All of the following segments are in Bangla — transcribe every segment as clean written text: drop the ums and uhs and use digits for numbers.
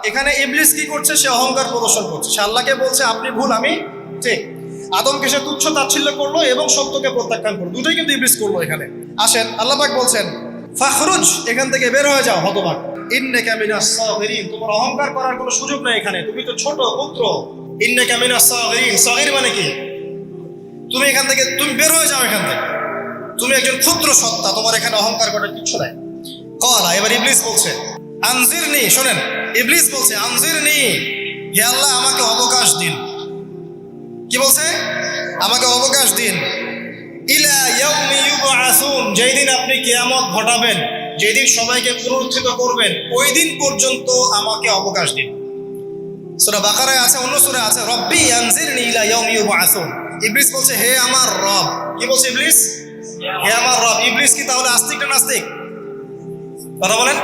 এখানে ইবলিস কি করছে? সে অহংকার প্রদর্শন করছে। সে আল্লাহকে বলছে আপনি ভুল, আমি ঠিক। আদমকে সে তুচ্ছ তাচ্ছিল্য করলো এবং সত্যকে প্রত্যাখ্যান করলো, দুটোই কিন্তু ইবলিস করলো এখানে। আসেন, আল্লাহ পাক বলছেন ফাখরুজ, এখান থেকে বের হয়ে যাও হতভাগ, ইন্নাকা মিনাস সাগিরিন, তোমার অহংকার করার কোনো সুযোগ নেই এখানে, তুমি তো ছোট পুত্র। ইন্নাকা মিনাস সাগিরিন, সাগির মানে কি? তুমি এখান থেকে, তুমি বের হয়ে যাও এখান থেকে, তুমি একজন ক্ষুদ্র সত্তা, তোমার এখানে অহংকার করার কিছু নাই। কলা, এবার ইবলিস বলছে আনজিরনি, শোনেন, ইবলিস বলছে আনজিরনি, হে আল্লাহ আমাকে অবকাশ দিন। কি বলছে? আমাকে অবকাশ দিন। ইলা ইয়াউমি ইউবআসুন, যেই দিন আপনি কিয়ামত ঘটাবেন, যেই দিন সবাইকে পুনরুত্থিত করবেন, ওই দিন পর্যন্ত আমাকে অবকাশ দিন। সূরা বাকারায় আছে, অন্য সূরায় আছে রব্বি আনজিরনি ইলা ইয়াউমি ইউবআসুন। ইবলিস বলছে হে আমার রব। কি বলছে ইবলিস? হে আমার রব। ইবলিস কি তাহলে আস্তিক না নাস্তিক? কথা বলেন।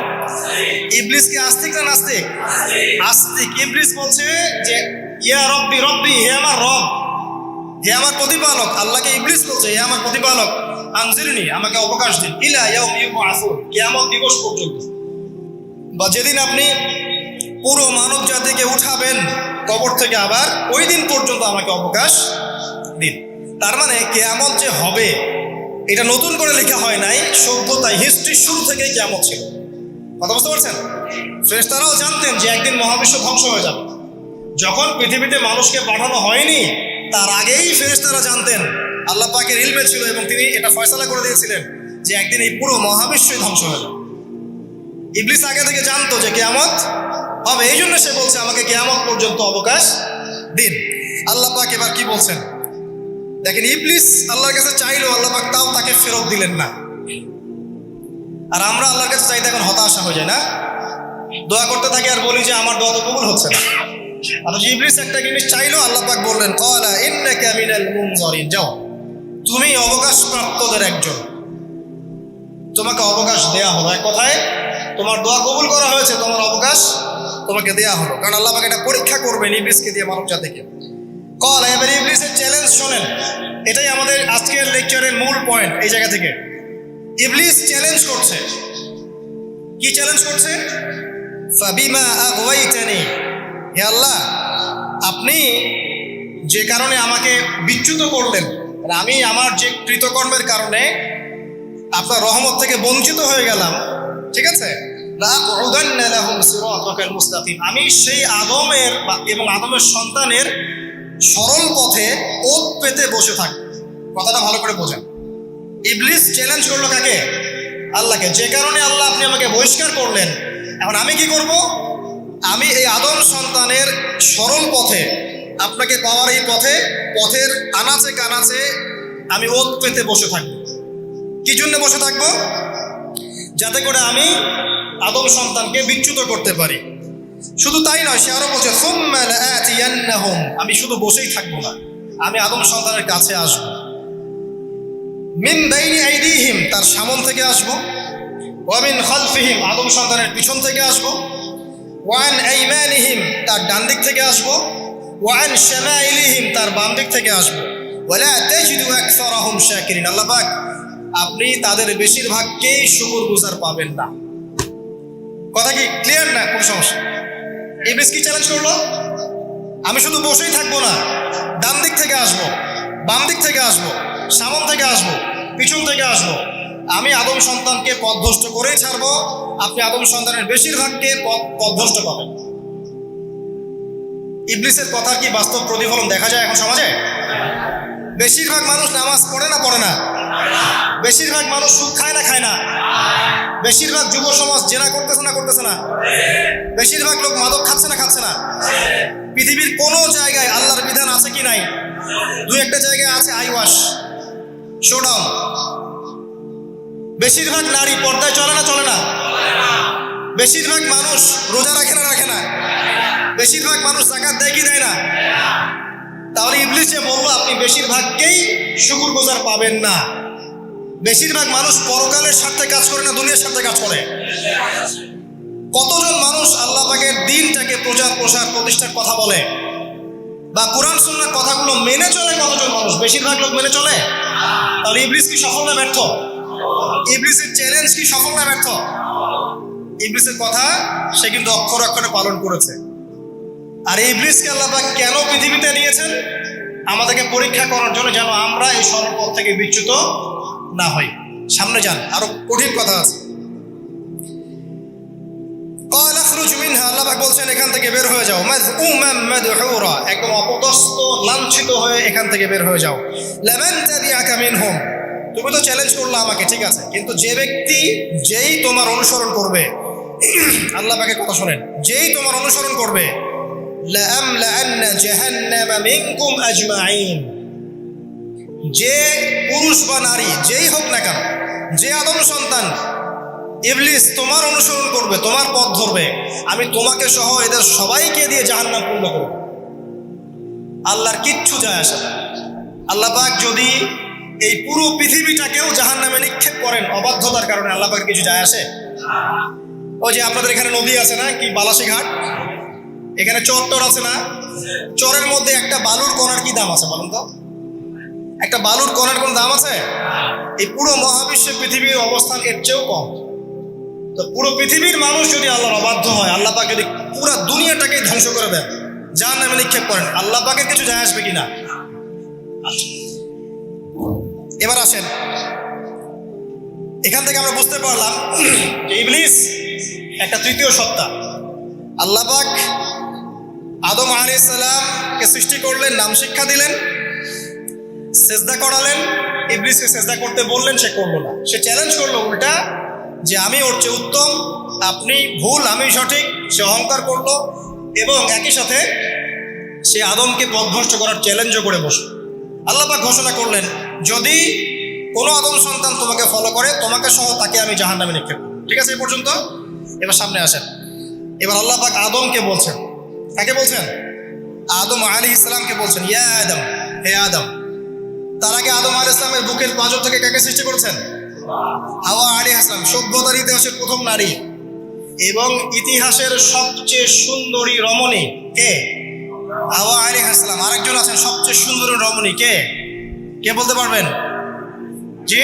ইবলিস কি আস্তিক না নাস্তিক? আস্তিক। ইবলিস বলছে যে ইয়া রব্বি, রব্বি হে আমার রব, হে আমার প্রতিপালক। আল্লাহকে ইবলিস বলছে হে আমার প্রতিপালক, আনজিরনি আমাকে অবকাশ দিন, ইলা ইয়াউমি ইউবআসুন, কিয়ামত দিবস পর্যন্ত, বা যেদিন আপনি পুরো মানব জাতিকে উঠাবেন কবর থেকে, আবার ওই দিন পর্যন্ত আমাকে অবকাশ দিন। তার মানে কিয়ামত যে হবে এটা নতুন করে লেখা হয় নাই, সভ্যতায় হিস্ট্রির শুরু থেকেই কিয়ামত ছিল। কথা বুঝতে পারছেন? ফেরেশতারাও জানতেন যে একদিন মহাবিশ্ব ধ্বংস হয়ে যাবে। যখন পৃথিবীতে মানুষকে পাঠানো হয়নি তার আগেই ফেরেশতারা জানতেন, আল্লাহ পাকের ইলমে ছিল এবং তিনি এটা ফয়সালা করে দিয়েছিলেন যে একদিন এই পুরো মহাবিশ্বই ধ্বংস হয়ে যাবে। ইবলিস আগে থেকে জানতো যে কিয়ামত হবে, এই জন্য সে বলছে আমাকে কিয়ামত পর্যন্ত অবকাশ দিন। আল্লাহ পাক এবার কি বলছেন দেখেন, ইবলিস আল্লাহর কাছে চাইলো, আল্লাহ পাক তাও তাকে ফেরত দিলেন না। আর আমরা আল্লাহর কাছে চাইতে এখন হতাশা হয়ে যায় না, দোয়া করতে থাকি আর বলি যে আমার দোয়া তো কবুল হচ্ছে না। অথচ ইবলিস একটা জিনিস চাইলো, আল্লাহ পাক বললেন ক্বালা ইন্নাকা মিনাল মুনজারিন, যাও তুমি অবকাশ প্রাপ্তদের একজন, তোমাকে অবকাশ দেয়া হলো। এক কথায় তোমার দোয়া কবুল করা হয়েছে, তোমার অবকাশ তোমাকে দেয়া হলো, কারণ আল্লাহ পাক এটা পরীক্ষা করবেন ইবলিসকে দিয়ে, মানব জাতিকে। কল, এবার ইবলিসের চ্যালেঞ্জ শোনেন, এটাই আমাদের আজকের লেকচারের মূল পয়েন্ট। এই জায়গা থেকে ইবলিস চ্যালেঞ্জ করছে। কি চ্যালেঞ্জ করছে? ফাবিমা আগওয়াইতানি, হে আল্লাহ আপনি যে কারণে আমাকে বিচ্যুত করলেন, আমি আমার যে কৃতকর্মের কারণে আপনার রহমত থেকে বঞ্চিত হয়ে গেলাম, ঠিক আছে, লাআকুদান্না লাহুম সিরাতাকাল মুস্তাকিম, আমি সেই আদমের এবং আদমের সন্তানের সরল পথে ওত পেতে বসে থাকবো। কথাটা ভালো করে বোঝেন। ইবলিস চ্যালেঞ্জ করলো কাকে? আল্লাহকে। যে কারণে আল্লাহ আপনি আমাকে বহিষ্কার করলেন, এখন আমি কি করব? আমি এই আদম সন্তানের সরল পথে, আপনাকে পাওয়ার এই পথে, পথের আনাচে কানাচে আমি ওত পেতে বসে থাকবো। কি জন্য বসে থাকবো? যাতে করে আমি আদম সন্তানকে বিচ্যুত করতে পারি। শুধু তাই নয়, সে আরো বলছে সুম্মা লাআতিয়ান্নাহুম, আমি শুধু বসেই থাকবো না, আমি আদম সন্তানের কাছে আসবো। মিন বাইনি আইদিহিম, তার সামন থেকে আসবো, ওয়া মিন খালফিহিম, আদম সন্তানের পিছন থেকে আসবো, ওয়া আন আইমানিহিম, তার ডান দিক থেকে আসবো, ওয়া আন শামাইলিহিম, তার বাম দিক থেকে আসবো, ওয়া লা তাজিদু আকসারাহুম শাকিরিন, আল্লাহ পাক আপনি তাদের বেশিরভাগকেই শুকরগুজার পাবেন না। কথা কি ক্লিয়ার না? কোন সমস্যা? ইবলিস কি চ্যালেঞ্জ করলো? আমি শুধু বসেই থাকবো না, ডান দিক থেকে আসবো, বাম দিক থেকে আসবো, সামন থেকে আসবো, পিছন থেকে আসবো, আমি আদম সন্তানকে পথভ্রষ্ট করেই ছাড়বো, আপনি আদম সন্তানের বেশিরভাগকে পথভ্রষ্ট পাবেন। ইবলিসের কথা কি বাস্তব প্রতিফলন দেখা যায় এখন সমাজে? বেশিরভাগ মানুষ নামাজ পড়ে না পড়ে না? বেশিরভাগ মানুষ সুদ খায় না খায় না? বেশিরভাগ যুব সমাজ জেনা করতেছে না করতেছে না? বেশিরভাগ লোক মাদক খাচ্ছে না খাচ্ছে না? পৃথিবীর কোনো জায়গায় আল্লাহর বিধান আছে কি নাই? দুই একটা জায়গায় আছে আইওয়াশ, শোডাউন। বেশিরভাগ নারী পর্দায় চলে না চলে না? বেশিরভাগ মানুষ রোজা রাখে না রাখে না? বেশিরভাগ মানুষ যাকাত দেয় কি দেয় না? তাহলে ইবলিস যে বললো আপনি বেশিরভাগকেই শুকরগুজার পাবেন না। বেশিরভাগ মানুষ পরকালের স্বার্থে কাজ করে না দুনিয়ার স্বার্থে কাজ করে? কতজন মানুষ আল্লাহ পাকের দ্বীনটাকে প্রচার প্রসার প্রতিষ্ঠার কথা বলে বা কোরআন সুন্নাহর কথাগুলো মেনে চলে? কতজন মানুষ? বেশিরভাগ লোক মেনে চলে? তাহলে ইবলিস কি সফল না ব্যর্থ? ইবলিসের চ্যালেঞ্জ কি সফল না ব্যর্থ? ইবলিসের কথা সে কিন্তু অক্ষরে অক্ষরে পালন করেছে। আর এই ইবলিসকে আল্লাহ পাক কেন পৃথিবীতে নিয়েছেন? আমাদেরকে পরীক্ষা করার জন্য, যেন আমরা এই সরল পথ থেকে বিচ্যুত না হই। সামনে যান, আরো কঠিন কথা আছে। আল্লাহ পাক বলছেন এখান থেকে বের হয়ে যাও, মাযউমান মাদহুরা, একদম অপদস্থ লাঞ্ছিত হয়ে এখান থেকে বের হয়ে যাও। লামান তাবিআকা মিনহুম, তুমি তো চ্যালেঞ্জ করলে আমাকে, ঠিক আছে, কিন্তু যে ব্যক্তি যেই তোমার অনুসরণ করবে, আল্লাহ পাকের কথা শোনেন, যেই তোমার অনুসরণ করবে, লাআমলাআন্না জাহান্নামা মিনকুম আজমাইন, যে পুরুষ বা নারী যেই হোক না কেন, যে আদম সন্তান ইবলিস তোমার অনুসরণ করবে, তোমার পথ ধরবে, আমি তোমাকে সহ এদের সবাইকে দিয়ে জাহান্নাম পূর্ণ করব। আল্লাহর কিচ্ছু যায় আসে না। আল্লাহ পাক যদি এই পুরো পৃথিবীটাকেও জাহান্নামে নিক্ষেপ করেন অবাধ্যতার কারণে, আল্লাহ পাকের কিছু যায় আসে? ওই যে আপনাদের এখানে নদী আছে না, কি বালাসী ঘাট, এখানে চর টর আছে না, চরের মধ্যে একটা বালুর কণার কি দাম আছে বলুন তো? একটা বালুর কণার কোন দাম আছে? এই পুরো মহাবিশ্বে পৃথিবীর অবস্থান এর চেয়েও কম। তো পুরো পৃথিবীর মানুষ যদি আল্লাহর অবাধ্য হয়, আল্লাহ পাক যদি পুরো দুনিয়াটাকে ধ্বংস করে দেন, জাহান্নামে নিক্ষেপ করেন, আল্লাহ পাকের কিছু যায় আসবে কিনা? এবার আসেন, এখান থেকে আমরা বুঝতে পারলাম যে ইবলিস একটা তৃতীয় সত্তা। আল্লাহ পাক আদম আলাইহিস সালামকে সৃষ্টি করলেন, নাম শিক্ষা দিলেন, সেজদা করালেন, ইবলিসকে সেজদা করতে বললেন, সে করলো না। সে চ্যালেঞ্জ করলো উল্টা, যে আমি ওর চেয়ে উত্তম, আপনি ভুল, আমি সঠিক। সে অহংকার করলো এবং একই সাথে সে আদমকে পথভ্রষ্ট করার চ্যালেঞ্জও করে বসল। আল্লাহ পাক ঘোষণা করলেন, যদি কোনো আদম সন্তান তোমাকে ফলো করে, তোমাকে সহ তাকে আমি জাহান্নামে নিক্ষেপ করব। ঠিক আছে এই পর্যন্ত? এবার সামনে আসেন। এবার আল্লাহ পাক আদমকে বলছেন, কাকে বলছেন? আদম আলাইহিস সালামকে বলছেন, ইয়া আদম, হে আদম। তার আগে আদম আলাইহিস সালামের বুকের পাঁজর থেকে কাকে সৃষ্টি করেছেন? হাওয়া আলাইহিস সালাম, সভ্যতার ইতিহাসের প্রথম নারী এবং ইতিহাসের সবচেয়ে সুন্দরী রমণী কে? হাওয়া আলাইহিস সালাম। আরেকজন আছেন সবচেয়ে সুন্দরী রমণী, কে? কে বলতে পারবেন? জি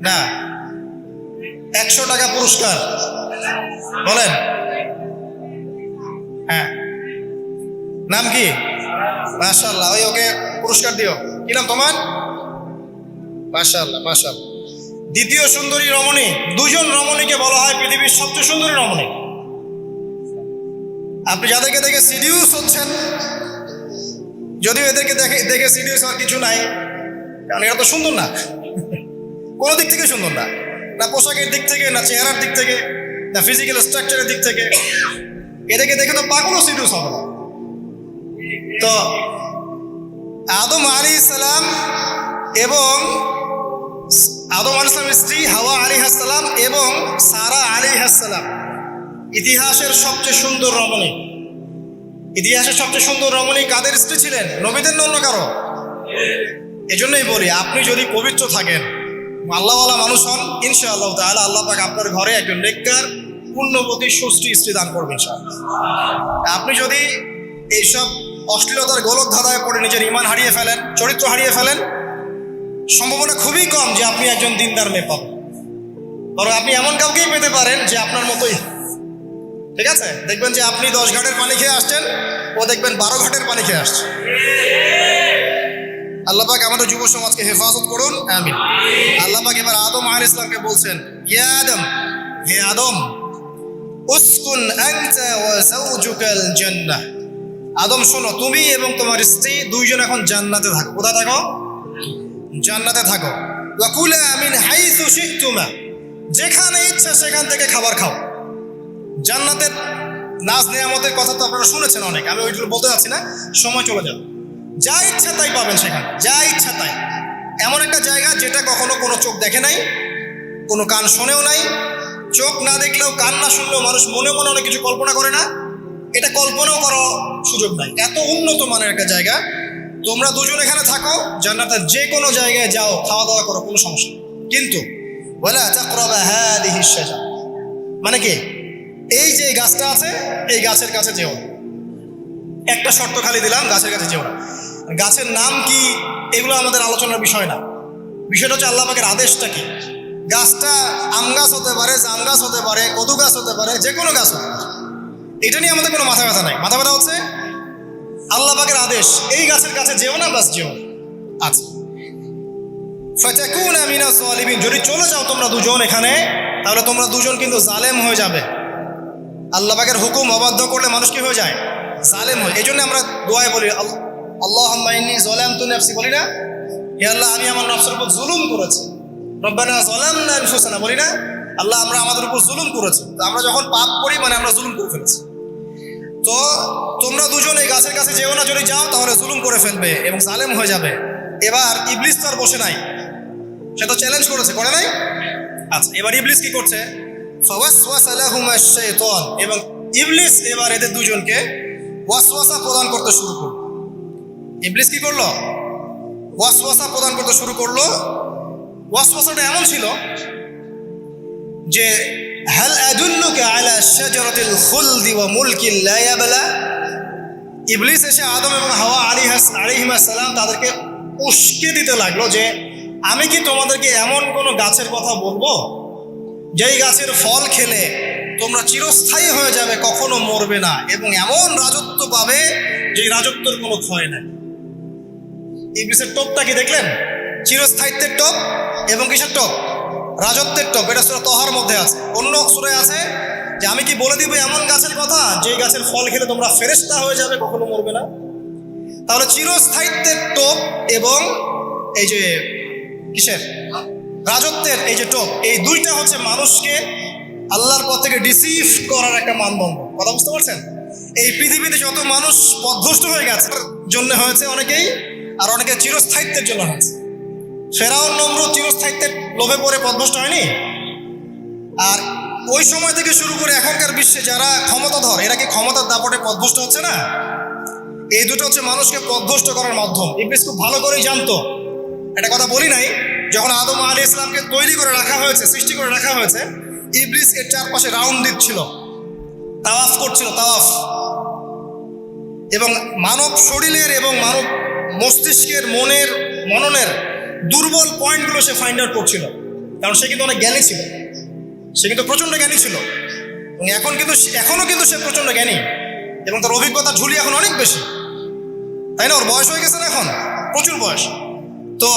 না, 100 টাকা পুরস্কার বলেন। হ্যাঁ, নাম কি? মাশাআল্লাহ, ওই ওকে পুরস্কার দিও। কি নাম তোমার? মাশাআল্লাহ, মাশাআল্লাহ। দ্বিতীয় সুন্দরী রমণী, দুজন রমণীকে বলা হয় পৃথিবীর সবচেয়ে সুন্দরী রমণী। আপনি যাদেরকে দেখে সিডিউস হচ্ছেন, যদিও এদেরকে দেখে সিডিউস হওয়ার কিছু নাই, কারণ এরা তো সুন্দর না, কোনো দিক থেকে সুন্দর না, না পোশাকের দিক থেকে, না চেহারার দিক থেকে, না ফিজিক্যাল স্ট্রাকচারের দিক থেকে। এদেরকে দেখে তো পাগলও সিডিউস হবে না। তো আদম আলাইহিস সালাম এবং আদম আলাইহিস সালামের স্ত্রী হাওয়া আলাইহিস সালাম এবং সারা আলাইহিস সালাম ইতিহাসের সবচেয়ে সুন্দর রমণী। ইতিহাসের সবচেয়ে সুন্দর রমণী কাদের স্ত্রী ছিলেন? নবীদের না অন্য কারো? এজন্যই বলি, আপনি যদি পবিত্র থাকেন, আল্লাহওয়ালা মানুষ হন, ইনশাআল্লাহ তাআলা আল্লাহ পাক আপনার ঘরে একজন নেককার, পুণ্যবতী, সুষ্ঠী স্ত্রী দান করবেন ইনশাআল্লাহ। আপনি যদি এইসব অশ্লীলতার গোলক ধাঁধায় পড়ে নিজের ঈমান হারিয়ে ফেলেন, চরিত্র হারিয়ে ফেলেন, সম্ভাবনা খুবই কম যে আপনি একজন দিনদার মেয়ে পাবেন। বরং আপনি এমন কাউকেই পেতে পারেন যে আপনার মতোই, ঠিক আছে? দেখবেন যে আপনি 10 ঘাটের পানি খেয়ে আসছেন, ও দেখবেন 12 ঘাটের পানি খেয়ে আসছে। আল্লাহ পাক আমাদের যুব সমাজকে হেফাজত করুন, আমিন। আল্লাহ পাক এবার আদম আলাইহিস সালামকে বলছেন, ইয়া আদম, হে আদম, উসকুন আনতা ওয়া যাওজুকাল জান্নাহ। আদম শোনো, তুমি এবং তোমার স্ত্রী দুইজন এখন জান্নাতে থাকো। কোথায় থাকো? জান্নাতে থাকো। ওয়া কুলা মিন হাইসু শি'তুমা, যেখানে ইচ্ছা সেখান থেকে খাবার খাও। জান্নাতের নাজ নিয়ামতের কথা তো আপনারা শুনেছেন অনেক, আমি ওইগুলো বলতে যাচ্ছি না, সময় চলে যাবে। যা ইচ্ছা তাই পাবেন সেখানে, যা ইচ্ছা তাই। এমন একটা জায়গা যেটা কখনো কোনো চোখ দেখে নাই, কোনো কান শোনেও নাই। চোখ না দেখলেও, কান না শুনলেও মানুষ মনে মনে অনেক কিছু কল্পনা করে না, এটা কল্পনাও করার সুযোগ নাই। এত উন্নত মানের একটা জায়গা। তোমরা দুজন এখানে থাকো, জান্নাতের যে কোনো জায়গায় যাও, খাওয়া দাওয়া করো, কোনো সমস্যা নেই। কিন্তু ওয়ালা তাকরাবা হাদিহিশ শাজারা, মানে কি, এই যে গাছটা আছে, এই গাছের কাছে যেও। একটা শর্ত খালি দিলাম, গাছের কাছে যেও না। গাছের নাম কি এগুলো আমাদের আলোচনার বিষয় না। বিষয়টা হচ্ছে আল্লাহ পাকের আদেশটা কি। গাছটা আম গাছ হতে পারে, জাম গাছ হতে পারে, কদু গাছ হতে পারে, যে কোনো গাছ হতে পারে। এটা নিয়ে আমাদের কোনো মাথা ব্যথা নাই। মাথা ব্যথা হচ্ছে আল্লাহ পাকের আদেশ, এই গাছের কাছে যেও না, বাস যেও না। আচ্ছা, ফাতাকুনা মিনাজ জালিমিন, যদি চলে যাও তোমরা দুজন এখানে, তাহলে তোমরা দুজন কিন্তু জালেম হয়ে যাবে। আল্লাহ পাকের হুকুম অবাধ্য করলে মানুষ কি হয়ে যায়? জালেম হয়। এই জন্য আমরা দোয়ায় বলি আল্লাহুম্মা ইন্নী যালামতু নাফসি, বলি না? হে আল্লাহ, আমি আমার নফসের উপর জুলুম করেছি। রব্বানা যালামনা আনফুসানা, বলি না? আল্লাহ, আমরা আমাদের উপর জুলুম করেছি। তো আমরা যখন পাপ করি মানে আমরা জুলুম করে ফেলেছি। তো তোমরা দুজন এই গাছের কাছে যেও না, যদি যাও তাহলে জুলুম করে ফেলবে এবং জালেম হয়ে যাবে। এবার ইবলিস তো আর বসে নাই, সে তো চ্যালেঞ্জ করেছে, করে নাই? আচ্ছা, এবার ইবলিস কি করছে? ফাওয়াসওয়াসা লাহুমা শাইতান, এবং ইবলিস এবার এদের দুজনকে ওয়াসওয়াসা প্রদান করতে শুরু করলো। ইবলিস কি করলো? ওয়াসওয়াসা প্রদান করতে শুরু করলো। ওয়াসওয়াসাটা এমন ছিল যে হাল আদুল্লুকা আলা শাজারাতিল খুলদি ওয়া মুলকিন লা ইয়াবলা। ইবলিস এসে আদম এবং হাওয়া আলাইহিস সালাম তাদেরকে উস্কে দিতে লাগলো যে আমি কি তোমাদেরকে এমন কোনো গাছের কথা বলবো যেই গাছের ফল খেলে তোমরা চিরস্থায়ী হয়ে যাবে, কখনো মরবে না, এবং এমন রাজত্ব পাবে যে রাজত্বের কোনো ক্ষয় নাই। ইবলিসের টোপটা কি দেখলেন? চিরস্থায়িত্বের টোপ এবং কিসের টোপ? রাজত্বের টোপ। এটা সূরা তহার মধ্যে আছে। অন্য সূরায় আছে যে আমি কি বলে দিব এমন গাছের কথা যেই গাছের ফল খেলে তোমরা ফেরেশতা হয়ে যাবে, কখনো মরবে না। তাহলে চিরস্থায়িত্বের টোপ এবং এই যে কিসের রাজত্বের এই যে টোপ, এই দুইটা হচ্ছে মানুষকে আল্লাহর পথ থেকে ডিসিভ করার একটা মানদণ্ড। কথা বুঝতে পারছেন? এই পৃথিবীতে যত মানুষ পথভ্রষ্ট হয়ে গেছে জন্য হয়েছে অনেকেই, আর অনেকে চিরস্থায়িত্বের জন্য হয়েছে। ফেরাউন নমরুদ চিরস্থায়িত্বের লোভে পড়ে পথভ্রষ্ট হয়নি? আর ওই সময় থেকে শুরু করে এখনকার বিশ্বে যারা ক্ষমতাধর, এরা কি ক্ষমতার দাপটে পথভ্রষ্ট হচ্ছে না? এই দুটো হচ্ছে মানুষকে পথভ্রষ্ট করার মাধ্যম। ইবলিস খুব ভালো করেই জানতো। একটা কথা বলি নাই, যখন আদম আলাইহিস সালামকে তৈরি করে রাখা হয়েছে, সৃষ্টি করে রাখা হয়েছে, ইবলিস এর চারপাশে রাউন্ড দিচ্ছিল, তাওয়াফ করছিল, তাওয়াফ। এবং মানব শরীরের এবং মানব মস্তিষ্কের, মননের দুর্বল পয়েন্টগুলো সে ফাইন্ড আউট করছিল। কারণ সে কিন্তু অনেক জ্ঞানী ছিল, সে কিন্তু প্রচণ্ড জ্ঞানী ছিল, এবং এখনও কিন্তু সে প্রচণ্ড জ্ঞানী, এবং তার অভিজ্ঞতা ঝুলি এখন অনেক বেশি, তাই না? ওর বয়স হয়ে গেছে না এখন, প্রচুর বয়স। তো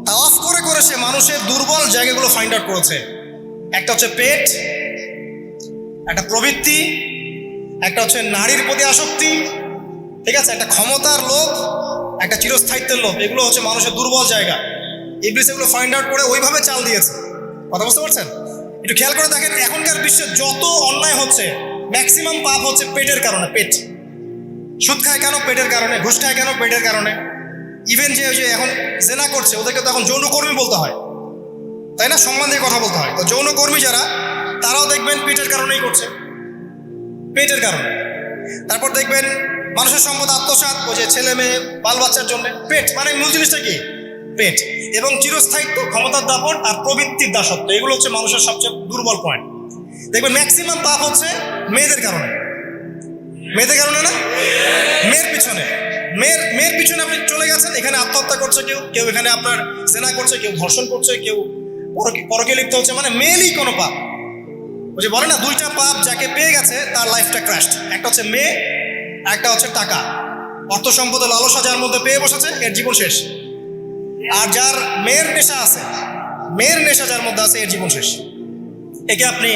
তাওয়াফ করে করে সে মানুষের দুর্বল জায়গাগুলো ফাইন্ড আউট করেছে। একটা হচ্ছে পেট, একটা প্রবৃত্তি, একটা হচ্ছে নারীর প্রতি আসক্তি, ঠিক আছে, একটা ক্ষমতার লোভ, একটা চিরস্থায়িত্বের লোভ। এগুলো হচ্ছে মানুষের দুর্বল জায়গা। ইবলিস এগুলো ফাইন্ড আউট করে ওইভাবে চাল দিয়েছে। কথা বুঝতে পারছেন? একটু খেয়াল করে দেখেন, এখনকার বিশ্বে যত অন্যায় হচ্ছে ম্যাক্সিমাম পাপ হচ্ছে পেটের কারণে। পেট। সুদ খায় কেন? পেটের কারণে। ঘুষ খায় কেন? পেটের কারণে। ইভেন যে এখন জেনা করছে ওদেরকে তো এখন যৌনকর্মী বলতে হয়, তাই না? সম্মান দিয়ে কথা বলতে হয়। তো যৌনকর্মী যারা, তারাও দেখবেন পেটের কারণেই করছে, পেটের কারণে। তারপর দেখবেন মানুষের সম্পদ আত্মসাৎ, ওই যে ছেলে মেয়ে বাল বাচ্চার জন্য। পেট মানে মূল জিনিসটা কি? পেট। এবং চিরস্থায়িত্ব, ক্ষমতার দাপট আর প্রবৃত্তির দাসত্ব, এগুলো হচ্ছে মানুষের সবচেয়ে দুর্বল পয়েন্ট। দেখবেন ম্যাক্সিমাম পাপ হচ্ছে মেয়েদের কারণে। মেয়েদের কারণে না? মেয়ের পিছনে, মেয়ের পিছনে আপনি চলে গেছেন, এখানে আত্মহত্যা করছে কেউ এখানে আপনার জেনা করছে, কেউ ধর্ষণ করছে, কেউ পরকে লিপ্ত হচ্ছে। মানে মেয়েরই কোনো পাপ। ওই যে বলে না, দুইটা পাপ যাকে পেয়ে গেছে তার লাইফটা ক্র্যাশড। একটা হচ্ছে মেয়ে, একটা হচ্ছে টাকা। অর্থ সম্পদের লালসা যার মধ্যে পেয়ে বসেছে, এর জীবন শেষ। আর যার মেয়ের নেশা আছে, মেয়ের নেশা যার মধ্যে আছে, এর জীবন শেষ। একে আপনি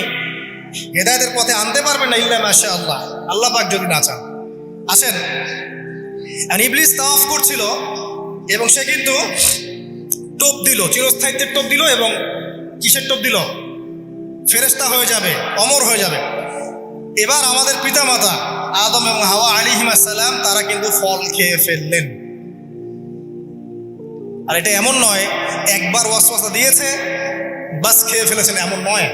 হেদায়েতের পথে আনতে পারবেন না ইল্লা মাশাআল্লাহ, আল্লাহ পাক যদি না চান। আসেন, আর ইবলিস তাওয়াফ করছিল এবং সে কিন্তু টোপ দিল, চিরস্থায়িত্বের টোপ দিল, এবং কিসের টোপ দিল? ফেরেশতা হয়ে যাবে, অমর হয়ে যাবে। এবার আমাদের পিতামাতা আদম এবং হাওয়া আলাইহিস সালাম তারা কিন্তু ফল খেয়ে ফেললেন। আর এটা এমন নয় একবার ওয়াসওয়াসা দিয়েছে বাস খেয়ে ফেলেছেন, এমন নয়।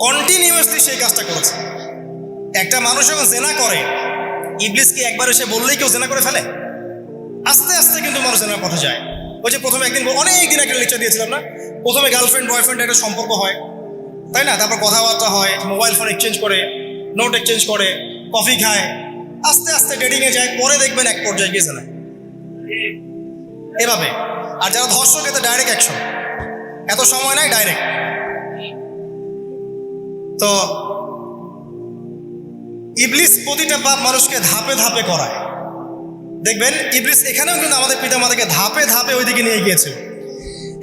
কন্টিনিউয়াসলি সেই কাজটা করেছে। একটা মানুষ যখন জেনা করে, ইবলিস কি একবার এসে বললেই কেউ জেনা করে ফেলে? আস্তে আস্তে কিন্তু মানুষ জেনার পথে যায়। ওই যে প্রথমে একদিন, অনেক দিন একটা লেকচার দিয়েছিলাম না, প্রথমে গার্লফ্রেন্ড বয়ফ্রেন্ড একটা সম্পর্ক হয়, তাই না? তারপর কথাবার্তা হয়, মোবাইল ফোন এক্সচেঞ্জ করে, নোট এক্সচেঞ্জ করে, কফি খায়, আস্তে আস্তে ডেটিংয়ে যায়, পরে দেখবেন এক পর্যায়ে গিয়েছে না এভাবে। আর যারা ধর্ষক, এতে ডাইরেক্ট অ্যাকশন। এত সময় নাই, ডাইরেক্ট। তো ইবলিস প্রতিটা পাপ মানুষকে ধাপে ধাপে করায়। দেখবেন ইবলিস এখানেও কিন্তু আমাদের পিতামাতাকে ধাপে ধাপে ওইদিকে নিয়ে গিয়েছে।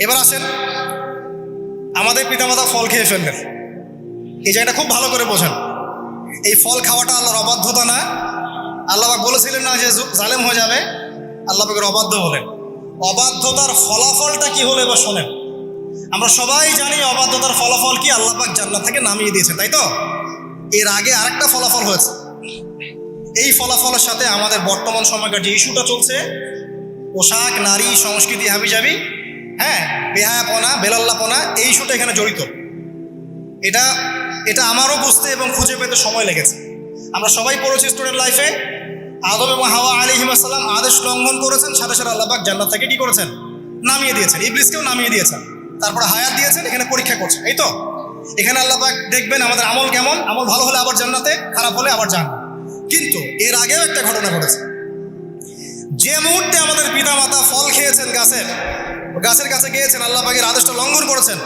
এবার আসেন, আমাদের পিতামাতা ফল খেয়ে ফেললেন, এই জায়গাটা খুব ভালো করে বোঝেন। এই ফল খাওয়াটা আল্লাহর অবাধ্যতা না। আল্লাহ পাক বলেছিলেন না যে জালেম হয়ে যাবে, আল্লাহ পাকের অবাধ্য হলেন। অবাধ্যতার ফলাফলটা কি হলো এবার শোনেন। আমরা সবাই জানি অবাধ্যতার ফলাফল কি, আল্লাহ পাক জান্নাত থেকে নামিয়ে দিয়েছেন, তাই তো? এর আগে আরেকটা ফলাফল হয়েছে। এই ফলাফলের সাথে আমাদের বর্তমান সময়কার যে ইস্যুটা চলছে, পোশাক, নারী, সংস্কৃতি, হাবিজাবি, হ্যাঁ, বেহায়াপনা, বেলাল্লাপনা, এই ইস্যুটা এখানে জড়িত। এটা আমারও বুঝতে এবং খুঁজে পেতে সময় লেগেছে। আমরা সবাই পড়েছি স্টুডেন্ট লাইফে, আদম এবং হাওয়া আলাইহিস সালাম আদেশ লঙ্ঘন করেছেন, সাথে সাথে আল্লাহ পাক জান্নাত থেকে কি করেছেন? নামিয়ে দিয়েছেন। ইবলিসকেও নামিয়ে দিয়েছেন, তারপরে হায়াত দিয়েছেন, এখানে পরীক্ষা করছেন, এই তো? এখানে আল্লাহ পাক দেখবেন আমাদের আমল কেমন, আমল ভালো হলে আবার জান্নাতে, খারাপ হলে আবার জাহান্নাম। কিন্তু এর আগেও একটা ঘটনা ঘটেছে। যে মুহূর্তে আমাদের পিতামাতা ফল খেয়েছেন গাছের কাছে গিয়েছেন, আল্লাহ পাকের আদেশটা লঙ্ঘন করেছেন,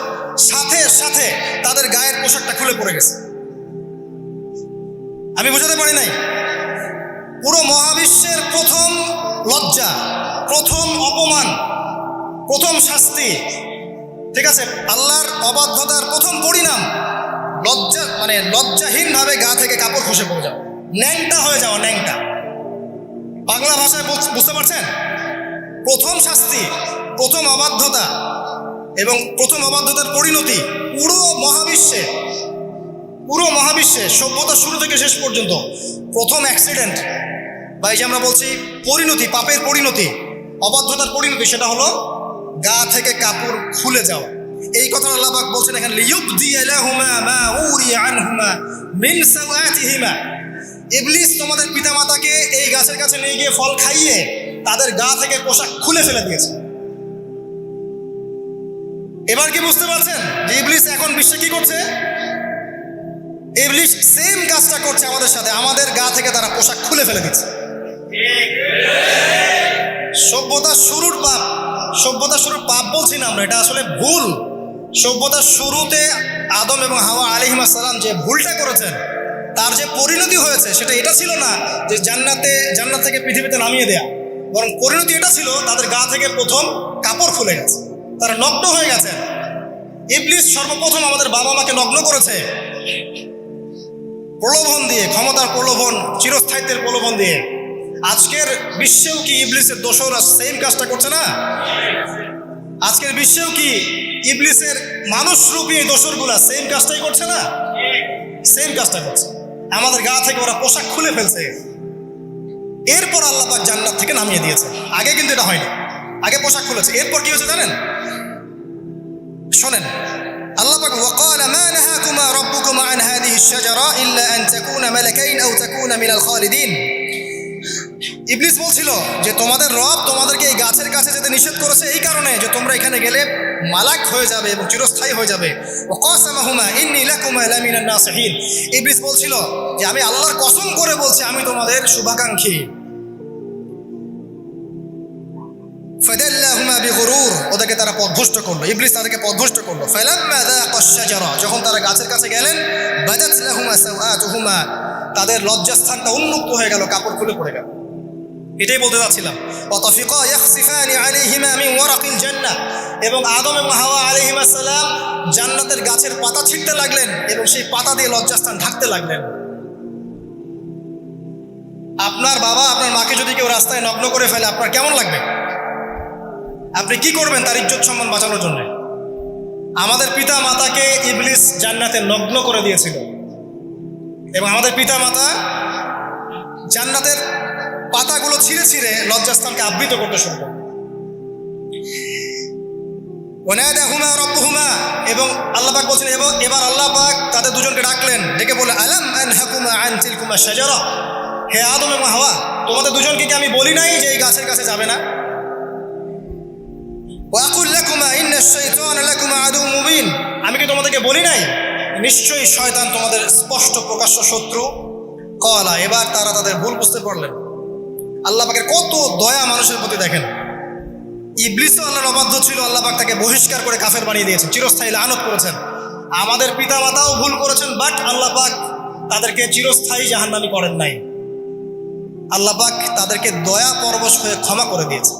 সাথে সাথে তাদের গায়ের পোশাকটা খুলে পড়ে গেছে। আমি বুঝাতে পারি নাই? পুরো মহাবিশ্বের প্রথম লজ্জা, প্রথম অপমান, প্রথম শাস্তি, ঠিক আছে, আল্লাহর অবাধ্যতার প্রথম পরিণাম লজ্জাহীনভাবে গা থেকে কাপড় খসে পড়ে যাওয়া, ন্যাংটা হয়ে যাওয়া। ন্যাংটা বাংলা ভাষায় বুঝতে পারছেন? প্রথম শাস্তি, প্রথম অবাধ্যতা এবং প্রথম অবাধ্যতার পরিণতি পুরো মহাবিশ্বে সভ্যতার শুরু থেকে শেষ পর্যন্ত প্রথম অ্যাক্সিডেন্ট, বা এই যে আমরা বলছি পরিণতি, পাপের পরিণতি, অবাধ্যতার পরিণতি, সেটা হলো গা থেকে কাপড় খুলে যাওয়া। এই কথা আল্লাহ পাক বলছেন এখানে, লিইউবদিয়া লাহুমা মা উরিয়া আনহুমা মিন সাওয়াতিহিমা। ইবলিস তোমাদের পিতামাতাকে এই গাছের কাছে নিয়ে গিয়ে ফল খাইয়ে তাদের গা থেকে পোশাক খুলে ফেলে দিয়েছে। এবার কি বুঝতে পারছেন যে ইবলিস এখন বিশ্বে কি করছে? ইবলিস সেম কাজটা করছে আমাদের সাথে, আমাদের গা থেকে তারা পোশাক খুলে ফেলে দিচ্ছে। সভ্যতার শুরুর পাপ বলছি না আমরা, এটা আসলে ভুল। সভ্যতার শুরুতে আদম এবং হাওয়া আলাইহিস সালাম যে ভুলটা করেছেন, তার যে পরিণতি হয়েছে সেটা এটা ছিল না যে জান্নাত থেকে পৃথিবীতে নামিয়ে দেয়া, বরং পরিণতি এটা ছিল তাদের গা থেকে প্রথম কাপড় খুলে গেছে, তারা নগ্ন হয়ে গেছে। ইবলিস সর্বপ্রথম আমাদের বাবা মাকে নগ্ন করেছে প্রলোভন দিয়ে, ক্ষমতার প্রলোভন, চিরস্থায়িত্বের প্রলোভন দিয়ে। আজকের বিশ্বেও কি ইবলিসের দোসররা সেম কাজটা করছে না? আজকের বিশ্বেও কি ইবলিসের মানুষরূপী দোসরগুলা সেম কাজটাই করছে না? সেম কাজটা করছে। আমাদের গা থেকে ওরা পোশাক খুলে ফেলছে, এরপর আল্লাহ পাক জান্নাত থেকে নামিয়ে দিয়েছে। আগে কিন্তু এটা হয়নি, আগে পোশাক খুলেছে। এরপর কি হয়েছে জানেন? শোনেন, আল্লাহ পাক ওয়াকালা মা নাহাকুমা রাব্বুকুমা আন হাযিহি আশ-শাজারা ইল্লা আন তাকুনা মালাকাইন আও তাকুনা মিনাল খালিদিন। ইবলিস বলছিল যে তোমাদের রব তোমাদেরকে এই গাছের কাছে যেতে নিষেধ করেছে এই কারণে যে তোমরা এখানে গেলে মালাক হয়ে যাবে এবং চিরস্থায়ী হয়ে যাবে। ওয়া কাসামাহুমা ইন্নী লাকুমা লামিনান নাসিহিন। ইবলিস বলছিল যে আমি আল্লাহর কসম করে বলছি আমি তোমাদের শুভাকাঙ্ক্ষী। ফাদাল্লাহুমা বিগুরুর, ওদেরকে তারা পথভ্রষ্ট করলো, ইবলিস তাদেরকে পথভ্রষ্ট করলো। ফালাম্মা যাকাশ শাজারা, যখন তারা গাছের কাছে গেলেন, বাদাত লাহুমা সাওআতুহুমা, তাদের লজ্জাস্থানটা উন্মুক্ত হয়ে গেল, কাপড় খুলে পড়ে গেল। এটাই বলতে যাচ্ছিলাম। ওয়াতাফিকা ইয়াখসিফানি আলাইহিমা মিন ওয়ারাকিল জান্নাহ, এবং আদম এবং হাওয়া আলাইহিস সালাম জান্নাতের গাছের পাতা ছিঁড়তে লাগলেন এবং সেই পাতা দিয়ে লজ্জাস্থান ঢাকতে লাগলেন। আপনার বাবা আপনার মাকে যদি কেউ রাস্তায় নগ্ন করে ফেলে আপনার কেমন লাগবে? আপনি কি করবেন তার ইজ্জত সম্মান বাঁচানোর জন্য? আমাদের পিতা মাতাকে ইবলিস জান্নাতে নগ্ন করে দিয়েছিল এবং আমাদের পিতা মাতা জান্নাতের পাতাগুলো ছিঁড়ে ছিঁড়ে লজ্জাস্থানকে আবৃত করতে শুরু করল। ওয়ানাদাহুমা রাব্বুহুমা, এবং আল্লাহ পাক বলছেন এবার আল্লাহ পাক তাদের দুজনকে ডাকলেন, ডেকে বলে আলাম আনহাকুমা আন তিলকুমা শাজারা, হে আদম এবং হাওয়া তোমাদের দুজনকে কি আমি বলি নাই যে এই গাছের কাছে যাবে না? ওয়াকুল লাকুমা ইন্নাশ শাইতানা লাকুমা আদুউম মুবিন, আমি কি তোমাদেরকে বলি নাই নিশ্চয়ই শয়তান তোমাদের স্পষ্ট প্রকাশ্য শত্রু? ক্বালা, এবার তারা তাদের ভুল বুঝতে পারলেন। আল্লাহ পাকের কত দয়া মানুষের প্রতি দেখেন। ইবলিসও আল্লাহর অবাধ্য ছিল, আল্লাহ পাক তাকে বহিষ্কার করে কাফের বানিয়ে দিয়েছেন, চিরস্থায়ী লানত করেছেন। আমাদের পিতা মাতাও ভুল করেছেন, বাট আল্লাহ পাক তাদেরকে চিরস্থায়ী জাহান্নামী করেন নাই। আল্লাহ পাক তাদেরকে দয়া পরবশ হয়ে ক্ষমা করে দিয়েছে।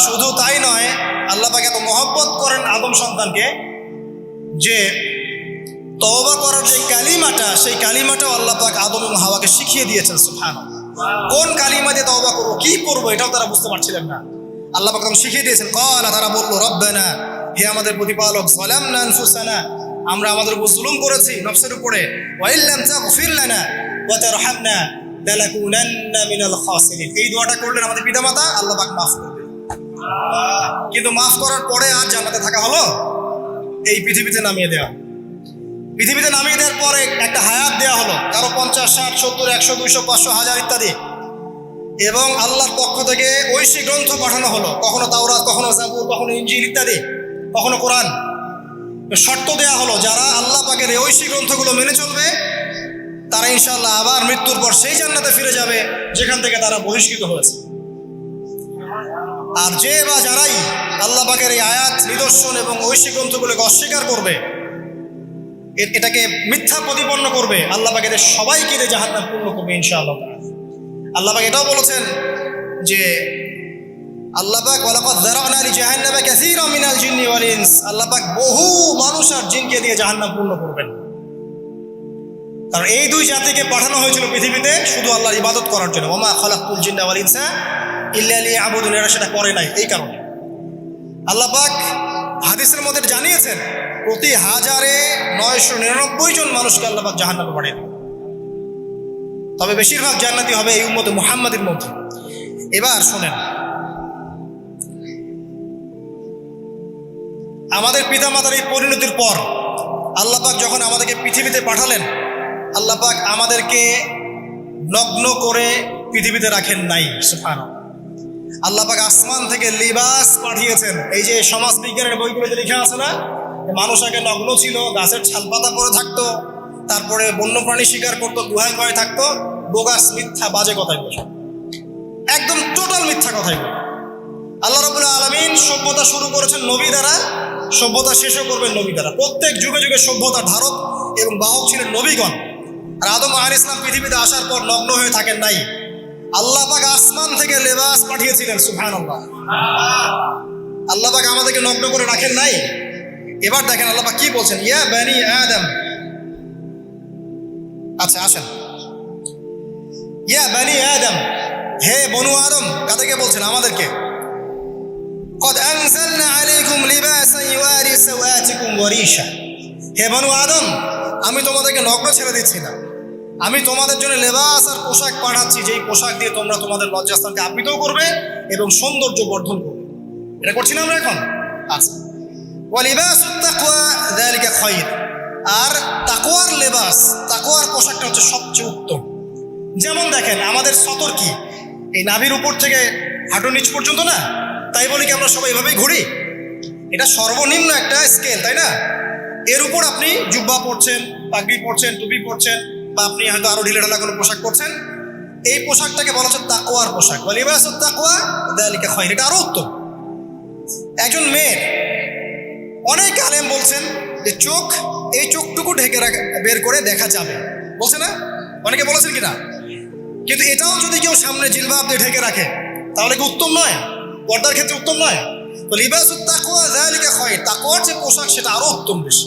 শুধু তাই নয়, আল্লাহ পাক এত মহব্বত করেন আদম সন্তানকে যে তওবা করার যে কালিমাটা, সেই কালিমাটাও আল্লাহ পাক আদম এবং হাওয়াকে শিখিয়ে দিয়েছেন। সুবহানাল্লাহ। কোন কালিমা দিয়ে তওবা করবো, কি করবো, এটাও তারা বুঝতে পারছিলেন না। আল্লাহ পাক তখন শিখিয়ে দিয়েছেন। ক্বালা, তারা বলল, রব্বানা, হে আমাদের প্রতিপালক, যালামনা আনফুসানা, আমরা আমাদের উপর জুলুম করেছি নফসের উপরে, ওয়া ইল্লাম তাগফির লানা ওয়া তারহামনা লানাকুনান্না মিনাল খাসিরিন। এই দোয়াটা করলেন আমাদের পিতামাতা, আল্লাহ পাক মাফ করবেন। কিন্তু মাফ করার পরে আর জান্নাতে থাকা হলো? এই পৃথিবীতে নামিয়ে দেওয়া। পৃথিবীতে নামিয়ে দেওয়ার পরে একটা হায়াত দেওয়া হলো, কারো 50, 60, 70, 100, 200, 500, 1000 ইত্যাদি। এবং আল্লাহর পক্ষ থেকে ঐশী গ্রন্থ পাঠানো হলো, কখনো তাওরাত, কখনো জাবুর, কখনো ইনজিল ইত্যাদি, কখনো কোরআন। শর্ত দেয়া হলো, যারা আল্লাহ পাকের এই ঐশী গ্রন্থগুলো মেনে চলবে তারা ইনশাআল্লাহ আবার মৃত্যুর পর সেই জান্নাতে ফিরে যাবে যেখান থেকে তারা বহিষ্কৃত হয়েছে। আর যে বা যারাই আল্লাহ পাকের এই আয়াত, নিদর্শন এবং ঐশী গ্রন্থগুলোকে অস্বীকার করবে, এটাকে মিথ্যা প্রতিপন্ন করবে, আল্লাহ পাক এদের সবাইকে জাহান্নাম পূর্ণ করবে ইনশাআল্লাহ। আল্লাহ পাক এটাও বলেছেন যে আল্লাহ পাক ওয়ালাকাদ যারানা লিজাহান্নামা কাসীরাম মিনাল জিন্নি ওয়াল ইনস, আল্লাহ পাক বহু মানুষ আর জিনকে দিয়ে জাহান্নাম পূর্ণ করবেন। কারণ এই দুই জাতিকে পাঠানো হয়েছিল পৃথিবীতে শুধু আল্লাহর ইবাদত করার জন্য। ওমা খালাকতুল জিন্না ওয়াল ইনসা ইল্লা লিয়াবুদুন, এরা সেটা করে নাই। এই কারণে আল্লাহ পাক হাদিসের মধ্যে জানিয়েছেন প্রতি 1099 জন মানুষকে আল্লাহ পাক জাহান্নামে পাঠিয়ে দেবেন। তবে বেশিরভাগ জান্নাতি হবে এই উম্মতে মুহাম্মাদের মধ্যে। এবার শোনেন, আমাদের পিতামাতার এই পরিণতির পর আল্লাহ পাক যখন আমাদেরকে পৃথিবীতে পাঠালেন, আল্লাহ পাক আমাদেরকে নগ্ন করে পৃথিবীতে রাখেন নাই। সুবহানাল্লাহ। আল্লাহ পাক আসমান থেকে লিবাস পাঠিয়েছেন। এই যে সমাজ বিজ্ঞানের বইগুলোতে লেখা আছে না, মানুষ আগে নগ্ন ছিল, গাছের ছালপাতা পরে থাকতো, তারপরে বন্যপ্রাণী শিকার করতো, গুহায় গুহায় থাকতো, বোগাস, মিথ্যা, বাজে কথাই বলে, একদম টোটাল মিথ্যা কথাই বলে। আল্লাহ রাব্বুল আলামিন সভ্যতা শুরু করেছেন নবী দ্বারা, সভ্যতা শেষও করবেন নবী দ্বারা। প্রত্যেক যুগে যুগে সভ্যতার ধারক এবং বাহক ছিলেন নবীগণ। আর আদম আলাইহিস সালাম পৃথিবীতে আসার পর নগ্ন হয়ে থাকেন নাই। আল্লাহ পাক আসমান থেকে লেবাস পাঠিয়েছিলেন। সুবহানাল্লাহ। আল্লাহ পাক আমাদেরকে নগ্ন করে রাখেন নাই। এবার দেখেন আল্লাহ পাক কি বলছেন, ইয়া বানি আদম। আচ্ছা আসেন, ইয়া বানি আদম, হে বনু আদম, কাদেরকে বলছেন? আমাদেরকে। قد أنزلنا عليكم لباسا يواري سوآتكم وريشا, হে বনু আদম, আমি তোমাদেরকে নগ্ন ছেড়ে দিচ্ছি না, আমি তোমাদের জন্য লেবাস আর পোশাক পাঠাচ্ছি, যেই পোশাক দিয়ে তোমরা তোমাদের লজ্জাস্থানকে আবৃতও করবে এবং সৌন্দর্য বর্ধন করবে। এটা করছি না আমরা এখন? আচ্ছা, ওয়া লিবাসুত তাকওয়া যালিকা খায়র, আর তাকওয়ার লেবাস, তাকওয়ার পোশাকটা হচ্ছে সবচেয়ে উত্তম। যেমন দেখেন, আমাদের সতর কি এই নাভির উপর থেকে হাঁটুর নিচ পর্যন্ত না? তাই বলি কি আমরা সবাই এভাবেই ঘুরি? এটা সর্বনিম্ন একটা স্কেল, তাই না? এর উপর আপনি জুব্বা পরছেন, পাগড়ি পরছেন, টুপি পরছেন, বা আপনি হয়তো আরো ঢিলেঢালা কোনো পোশাক পরছেন, এই পোশাকটাকে বলা হচ্ছে তাকওয়ার পোশাক। ওয়া লিবাসুত তাকওয়া যালিকা খায়র, এটা আরো উত্তম। একজন মেয়ের, অনেক আলেম বলছেন যে চোখ, এই চোখটুকু ঢেকে বের করে দেখা যাবে, বলছে না? অনেকে বলেছেন কিনা? কিন্তু এটাও যদি কেউ সামনে জিলবাব দিয়ে ঢেকে রাখে তাহলে কি উত্তম নয়? পর্দার ক্ষেত্রে উত্তম নয়? তো লিবাসুত তাকওয়া যালিকা খায়র, তাকওয়ার যে পোশাক সেটা আরো উত্তম বেশি।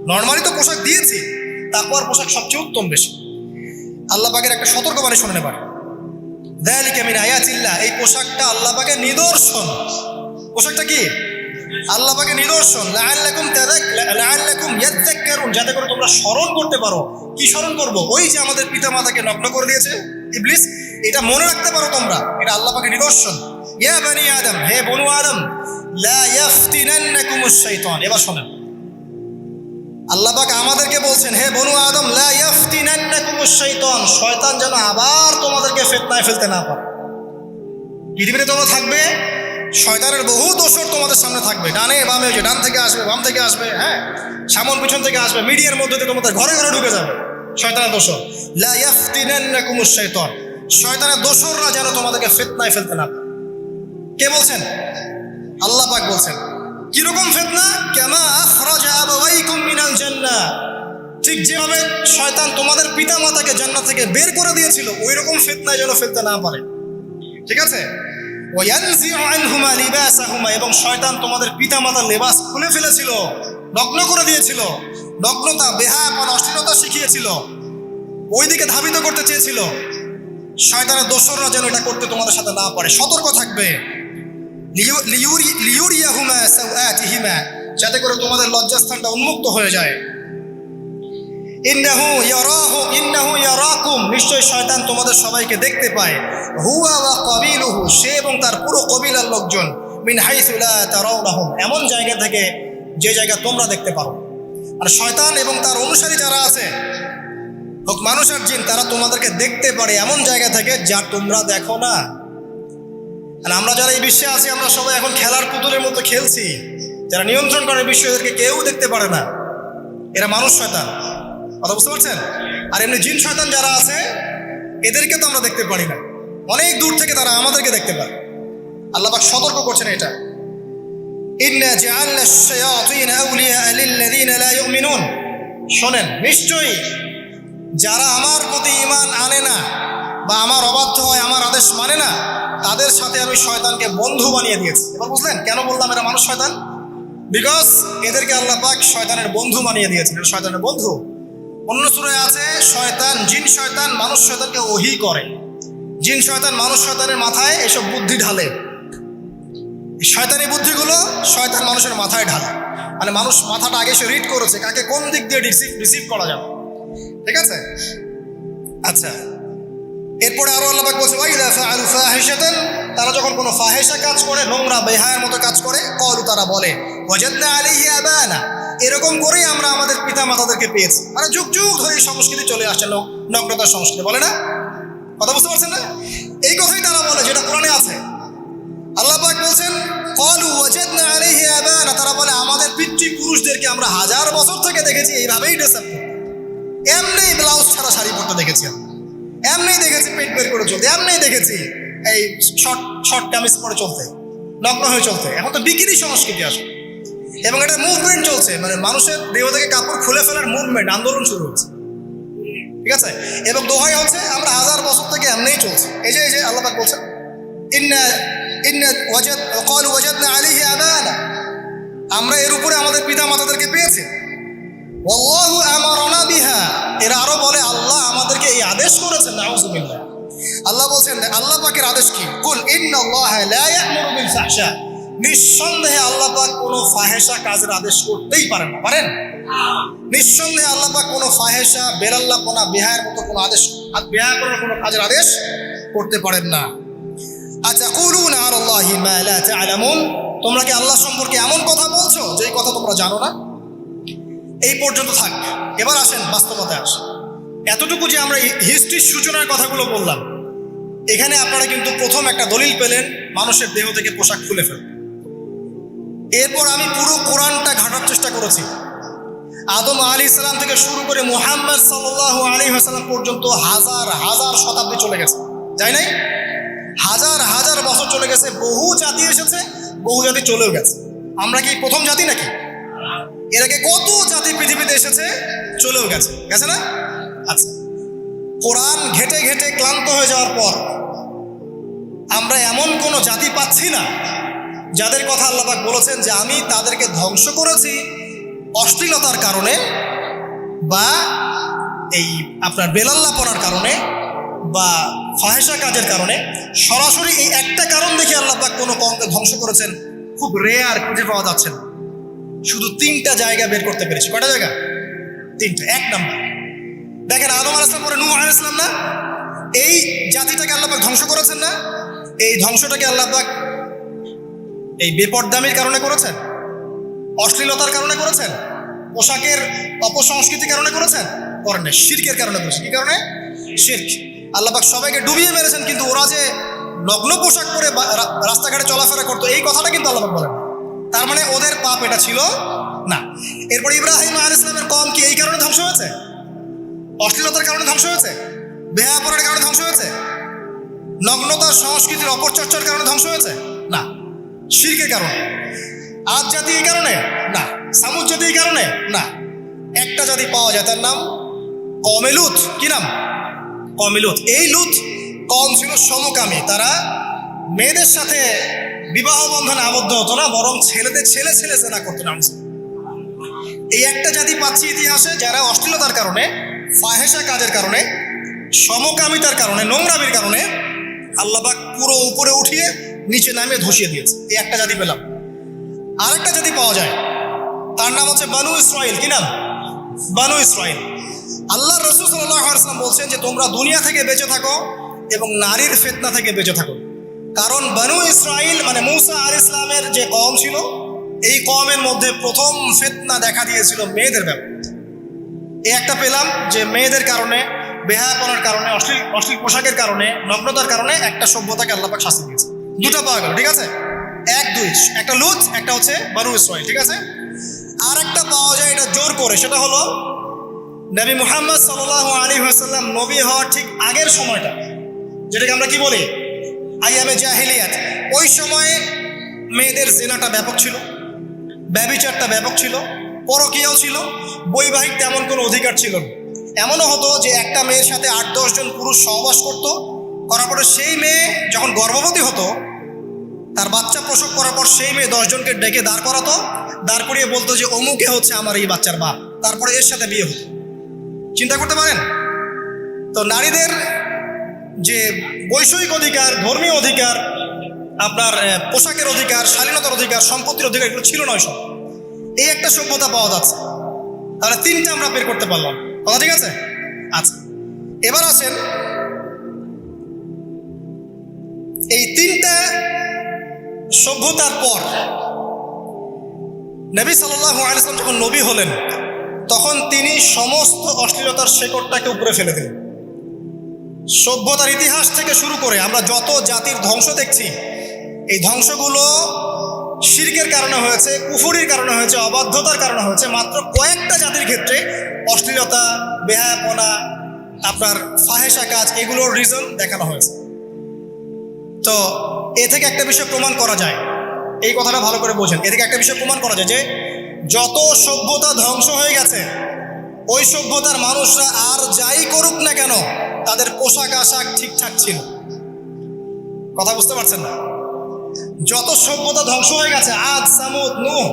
নরমালি তো পোশাক দিয়েছি, তাকওয়ার পোশাক সবচেয়ে উত্তম বেশি। আল্লাহ পাকের একটা সতর্কবাণী শুনে নেবার, যালিকা মিন আয়াতিল্লাহ, এই পোশাকটা আল্লাহ পাকের নিদর্শন। পোশাকটা কি? আল্লাহ পাকের নিদর্শন। লাআল্লাকুম ইয়াযাক্কারুন, যাতে করে তোমরা স্মরণ করতে পারো। কি স্মরণ করব? ওই যে আমাদের পিতা মাতাকে নগ্ন করে দিয়েছে ইবলিস, এটা মনে রাখতে পারো তোমরা, এটা আল্লাহ পাকের নিদর্শন। ইয়া বানি আদম, হে বনু আদম, লা ইয়াফতিনান্নাকুমুশ শাইতান। এবার শোনেন, আল্লাহ পাক আমাদেরকে বলছেন, হে বনু আদম, লা ইয়াফতিনান্নাকুমুশ শাইতান, শয়তান যেন আবার তোমাদেরকে ফিতনায় ফেলতে না পারে। পৃথিবীতে তোমরা থাকবে, শয়তানের বহু দোসর তোমাদের সামনে থাকবে, ডানে বামে, যে ডান থেকে আসবে, বাম থেকে আসবে, হ্যাঁ, সামন পিছন থেকে আসবে, মিডিয়ার মধ্যে দিয়ে তোমাদের ঘরে ঘরে ঢুকে যাবে শয়তানের দোসর। লা ইয়াফতিনান্নাকুমুশ শাইতান, শয়তানের দোসররা যেন তোমাদেরকে ফিতনায় ফেলতে না পারে। কে বলছেন? আল্লাহ পাক বলছেন। কিরকম ফিতনা? কামা আখরাজা আবাওয়াইকুম মিনাল জান্নাহ, ঠিক যেভাবে শয়তান তোমাদের পিতা মাতাকে জান্নাত থেকে বের করে দিয়েছিল, ওই রকম ফিতনায় যেন ফেলতে না পারে। ঠিক আছে? ওয়ায়ানজিউ আনহুমা লিবাসাহুমা, এবং শয়তান তোমাদের পিতা মাতার লেবাস খুলে ফেলেছিল, নগ্ন করে দিয়েছিল, নগ্নতা, বেহায়াপনা, অশ্লীলতা শিখিয়েছিল, ওইদিকে ধাবিত করতে চেয়েছিল। শয়তানের দোসররা যেন এটা করতে তোমাদের সাথে না পারে, সতর্ক থাকবে। লিউরিয়াহুমা সাওআতিহিমা, যাতে করে তোমাদের লজ্জাস্থানটা উন্মুক্ত হয়ে যায়। ইন্নাহু ইয়ারাকুম, নিশ্চয় শয়তান তোমাদের সবাইকে দেখতে পায়। হুয়া ওয়া কাবিলুহু, সে এবং তার পুরো কবিলার লোকজন। মিন হাইসু লা তারাউনাহুম, এমন জায়গা থেকে যে জায়গা তোমরা দেখতে পারো। আর শয়তান এবং তার অনুসারী যারা আছে, হোক মানুষ আর জিন, তারা তোমাদেরকে দেখতে পারে এমন জায়গা থেকে যা তোমরা দেখো না। আর আমরা যারা এই বিশ্বে আছি, আমরা সবাই এখন খেলার পুতুলের মতো খেলছি। যারা নিয়ন্ত্রণ করে বিশ্ব, এদেরকে কেউ দেখতে পারে না। এরা মানুষ শয়তান, কথা বুঝতে পারছেন? আর এমনি জিন শয়তান যারা আছে, এদেরকে তো আমরা দেখতে পারি না, অনেক দূর থেকে তারা আমাদেরকে দেখতে পারে। আল্লাহ পাক সতর্ক করছেন এটা। ইন্না জাআলনা আশ-শায়াতিন আউলিয়া লিল্লাযিনা লা ইউমিনুন, শোনেন, নিশ্চয়ই যারা আমার প্রতি ঈমান আনে না বা আমার অবাধ্য হয়, আমার আদেশ মানে না, তাদের সাথে আমি শয়তানকে বন্ধু বানিয়ে দিয়েছি। এবার বুঝলেন কেন বললাম এরা মানুষ শয়তান? বিকজ এদেরকে আল্লাহ পাক শয়তানের বন্ধু বানিয়ে দিয়েছেন। শয়তানের বন্ধু অন্য সূরায় আছে, শয়তান, জিন শয়তান মানুষ শয়তানকে ওহী করে। জিন শয়তান মানুষ শয়তানের মাথায় এসব বুদ্ধি ঢালে। শয়তানি বুদ্ধিগুলো শয়তান মানুষের মাথায় ঢালে। মানে মানুষ মাথাটা আগে সে রিড করেছে, কাকে কোন দিক দিয়ে রিসিভ করা যাবে। ঠিক আছে? আচ্ছা, এরপরে আরো আল্লাহ পাক বলছে, ওয়াইদা ফাআলু ফাহিশাতান, তারা যখন কোনো ফাহিশা কাজ করে, নোংরা বেহায়ার মতো কাজ করে, ক্বালু, তারা বলে, ওয়াজাদনা আলাইহি আবানা, এরকম করেই আমরা আমাদের পিতা মাতাদেরকে পেয়েছি। মানে যুগ যুগ ধরে এই সংস্কৃতি চলে আসছে, নগ্নতার সংস্কৃতি, বলে না? কথা বুঝতে পারছেন না? এই কথাই তারা বলে, যেটা কোরআনে আছে। আল্লাহ পাক বলছেন, ক্বালু ওয়াজাদনা আলাইহি আবানা, তারা বলে আমাদের পিতৃপুরুষদেরকে আমরা হাজার বছর থেকে দেখেছি এইভাবেই ড্রেস আপ করতে, এমনি ব্লাউজ ছাড়া শাড়ি পরতে দেখেছি, এমনি দেখেছি পেট বের করে চলতে, এমনি দেখেছি এই শর্ট কামিজ পরে চলতে, নগ্ন হয়ে চলতে। এখন তো বিকিনি সংস্কৃতি আসে, এবং এটা মুভমেন্ট চলছে, মানে মানুষের দেহ থেকে কাপড় খুলে ফেলার মুভমেন্ট, আন্দোলন শুরু হচ্ছে। ঠিক আছে? এবং দোহাই হচ্ছে আমরা হাজার বছর থেকে এমনিই চলছে। এই যে আল্লাহ পাক বলছেন, ক্বালু ওয়াজাদনা আলাইহি আবানা, আমরা এর উপরে আমাদের পিতা মাতাদেরকে পেয়েছি। ওয়াল্লাহু আমারানা বিহা, এরা আরো বলে আল্লাহ আমাদেরকে এই আদেশ করেছেন। নাউযুবিল্লাহ। আল্লাহ বলছেন, আল্লাহ পাকের আদেশ কি? কুল ইন্নাল্লাহা লা ইয়া'মুরু বিল ফাহশা, নিঃসন্দেহে আল্লাহ পাক কোনো ফাহেশা কাজের আদেশ করতেই পারেন না। পারেন? নিঃসন্দেহে আল্লাহ পাক কোনো ফাহেশা, বেলাল্লাপনা, বেহায়ার মতো কোনো আদেশ, বেহায়া করার কোনো কাজের আদেশ করতে পারেন না। আতাকুলুনা আলাল্লাহি মা লা তা'লামুন, তোমরা কি আল্লাহ সম্পর্কে এমন কথা বলছো যেই কথা তোমরা জানো না? এই পর্যন্ত থাক। এবার আসেন বাস্তবতায় আসেন। এতটুকু যে আমরা হিস্ট্রির সূচনার কথাগুলো বললাম, এখানে আপনারা কিন্তু প্রথম একটা দলিল পেলেন মানুষের দেহ থেকে পোশাক খুলে ফেল। এরপর আমি পুরো কোরআনটা ঘাটার চেষ্টা করেছি। আদম আলাইহিস সালাম থেকে শুরু করে মুহাম্মদ সাল্লাল্লাহু আলাইহি ওয়াসাল্লাম পর্যন্ত হাজার হাজার শতাব্দী চলে গেছে, যাই নাই? হাজার হাজার বছর চলে গেছে, বহু জাতি এসেছে, বহু জাতি চলেও গেছে। আমরা কি প্রথম জাতি নাকি? এর আগে কত জাতি পৃথিবীতে এসেছে, চলেও গেছে, গেছে না? আচ্ছা, কোরআন ঘেটে ঘেটে ক্লান্ত হয়ে যাওয়ার পর আমরা এমন কোনো জাতি পাচ্ছি না যাদের কথা আল্লাহ পাক বলেছেন যে আমি তাদেরকে ধ্বংস করেছি অশ্লীলতার কারণে বা এই আপনার বেলাল্লাপনার কারণে বা ফাহেশা কাজের কারণে। সরাসরি এই একটা কারণ দেখে আল্লাহ পাক কোনো কওমকে ধ্বংস করেছেন খুব রেয়ার, খুঁজে পাওয়া যাচ্ছে না। শুধু 3টা জায়গা বের করতে পেরেছি। কয়টা জায়গা? 3টা। 1 নাম্বার দেখেন, আদম আলাইহিস সালাম পরে নূহ আলাইহিস সালাম না, এই জাতিটাকে আল্লাহ পাক ধ্বংস করেছেন না? এই ধ্বংসটাকে আল্লাহ পাক এই বেপরদামির কারণে করেছেন, অশ্লীলতার কারণে করেছেন, পোশাকের অপসংস্কৃতির কারণে করেছেন? করেন না, শিরকের কারণে করেছেন। কি কারণে? শিরক। আল্লাহ পাক সবাইকে ডুবিয়ে মেরেছেন, কিন্তু ওরা যে নগ্ন পোশাক পরে রাস্তাঘাটে চলাফেরা করতো, এই কথাটা কিন্তু আল্লাহ পাক বলেন। তার মানে ওদের পাপ এটা ছিল না। এরপর ইব্রাহিম আলাইহিস সালামের কওম কি এই কারণে ধ্বংস হয়েছে? অশ্লীলতার কারণে ধ্বংস হয়েছে? বেহায়াপনার কারণে ধ্বংস হয়েছে? নগ্নতার সংস্কৃতির অপচর্চার কারণে ধ্বংস হয়েছে? না। শিরকের কারণে। আদ জাতি এই কারণে না। সামুদ জাতি এই কারণে না। একটা জাতি পাওয়া যায়, তার নাম কওমে লূত। কি নাম? কওমে লূত। এই লূত কওম ছিল সমকামী। তারা মেয়েদের সাথে বিবাহ বন্ধনে আবদ্ধ হতো না, বরং ছেলেদের ছেলে ছেলে জেনা করতো না। এই একটা জাতি পাচ্ছি ইতিহাসে, যারা অশ্লীলতার কারণে, ফাহেশা কাজের কারণে, সমকামিতার কারণে, নোংরামির কারণে আল্লাহ পাক পুরো উপরে উঠিয়ে নিচে নামিয়ে ধসিয়ে দিয়েছে। এই একটা জাতি পেলাম। আরেকটা জাতি পাওয়া যায়, তার নাম হচ্ছে বানু ইসরাইল। কি নাম? বানু ইসরাইল। আল্লাহ রাসূল সাল্লাল্লাহু আলাইহি ওয়াসাল্লাম বলছেন যে তোমরা দুনিয়া থেকে বেঁচে থাকো এবং নারীর ফিতনা থেকে বেঁচে থাকো। কারণ বানু ইসরাইল মানে মূসা আলাইহিস সালামের যে কওম ছিল, এই কওমের মধ্যে প্রথম ফিতনা দেখা দিয়েছিল মেয়েদের ব্যাপারে। এই একটা পেলাম যে মেয়েদের কারণে, বেহায়াপনার কারণে, অশ্লীল পোশাকের কারণে, নগ্নতার কারণে একটা সভ্যতাকে আল্লাহ পাক শাস্তি দিয়েছে। দুটো পাওয়া গেল, ঠিক আছে? এক দুই, একটা লূত, একটা হচ্ছে বানু ইসরাইল, ঠিক আছে? আর একটা পাওয়া যায় এটা জোর করে, সেটা হলো নবী মুহাম্মদ সাল্লাল্লাহু আলাইহি ওয়াসাল্লাম নবী হওয়ার ঠিক আগের সময়টা, যেটাকে আমরা কি বলি আইয়ামে জাহিলিয়াত। ওই সময়ে মেয়েদের জিনাটা ব্যাপক ছিল, ব্যভিচারটা ব্যাপক ছিল, পরকীয়াও ছিল, বৈবাহিক তেমন কোনো অধিকার ছিল না। এমনও হতো যে একটা মেয়ের সাথে 8-10 জন পুরুষ সহবাস করতো, করার পরে সেই মেয়ে যখন গর্ভবতী হতো, তার বাচ্চা প্রসব করার পর সেই মেয়ে 10 জনকে ডেকে দাঁড় করাতো, দাঁড় করিয়ে বলতো যে অমুকে হচ্ছে আমার এই বাচ্চার বাপ, তারপরে এর সাথে বিয়ে হতো। চিন্তা করতে পারেন? তো নারীদের যে বৈষয়িক অধিকার, ধর্মীয় অধিকার, আপনার পোশাকের অধিকার, শালীনতার অধিকার, সম্পত্তির অধিকার, এগুলো ছিল নয় সব। এই একটা সভ্যতা পাওয়া যাচ্ছে। তাহলে তিনটা আমরা বের করতে পারলাম, কথা ঠিক আছে? আচ্ছা, এবার আসেন এই তিনটা সভ্যতার পর নবী সাল্লাল্লাহু আলাইহি ওয়াসাল্লাম যখন নবী হলেন, তখন তিনি সমস্ত অশ্লীলতার শেকড়টাকে উপরে ফেলে দিলেন। সভ্যতার ইতিহাস থেকে শুরু করে আমরা যত জাতির ধ্বংস দেখছি, এই ধ্বংসগুলো শিরকের কারণে হয়েছে, কুফরির কারণে হয়েছে, অবাধ্যতার কারণে হয়েছে। মাত্র কয়েকটা জাতির ক্ষেত্রে অশ্লীলতা, বেহায়াপনা, আপনার ফাহেশা কাজ, এগুলোর রিজন দেখানো হয়েছে। তো এ থেকে একটা বিষয় প্রমাণ করা যায়, এই কথাটা ভালো করে বোঝেন। এ থেকে একটা বিষয় প্রমাণ করা যায় যে যত সভ্যতা ধ্বংস হয়ে গেছে, ওই সভ্যতার মানুষরা আর যাই করুক না কেন, তাদের পোশাক আশাক ঠিকঠাক ছিল। কথা বুঝতে পারছেন না? যত সভ্যতা ধ্বংস হয়ে গেছে, আদ, সামুদ, নূহ,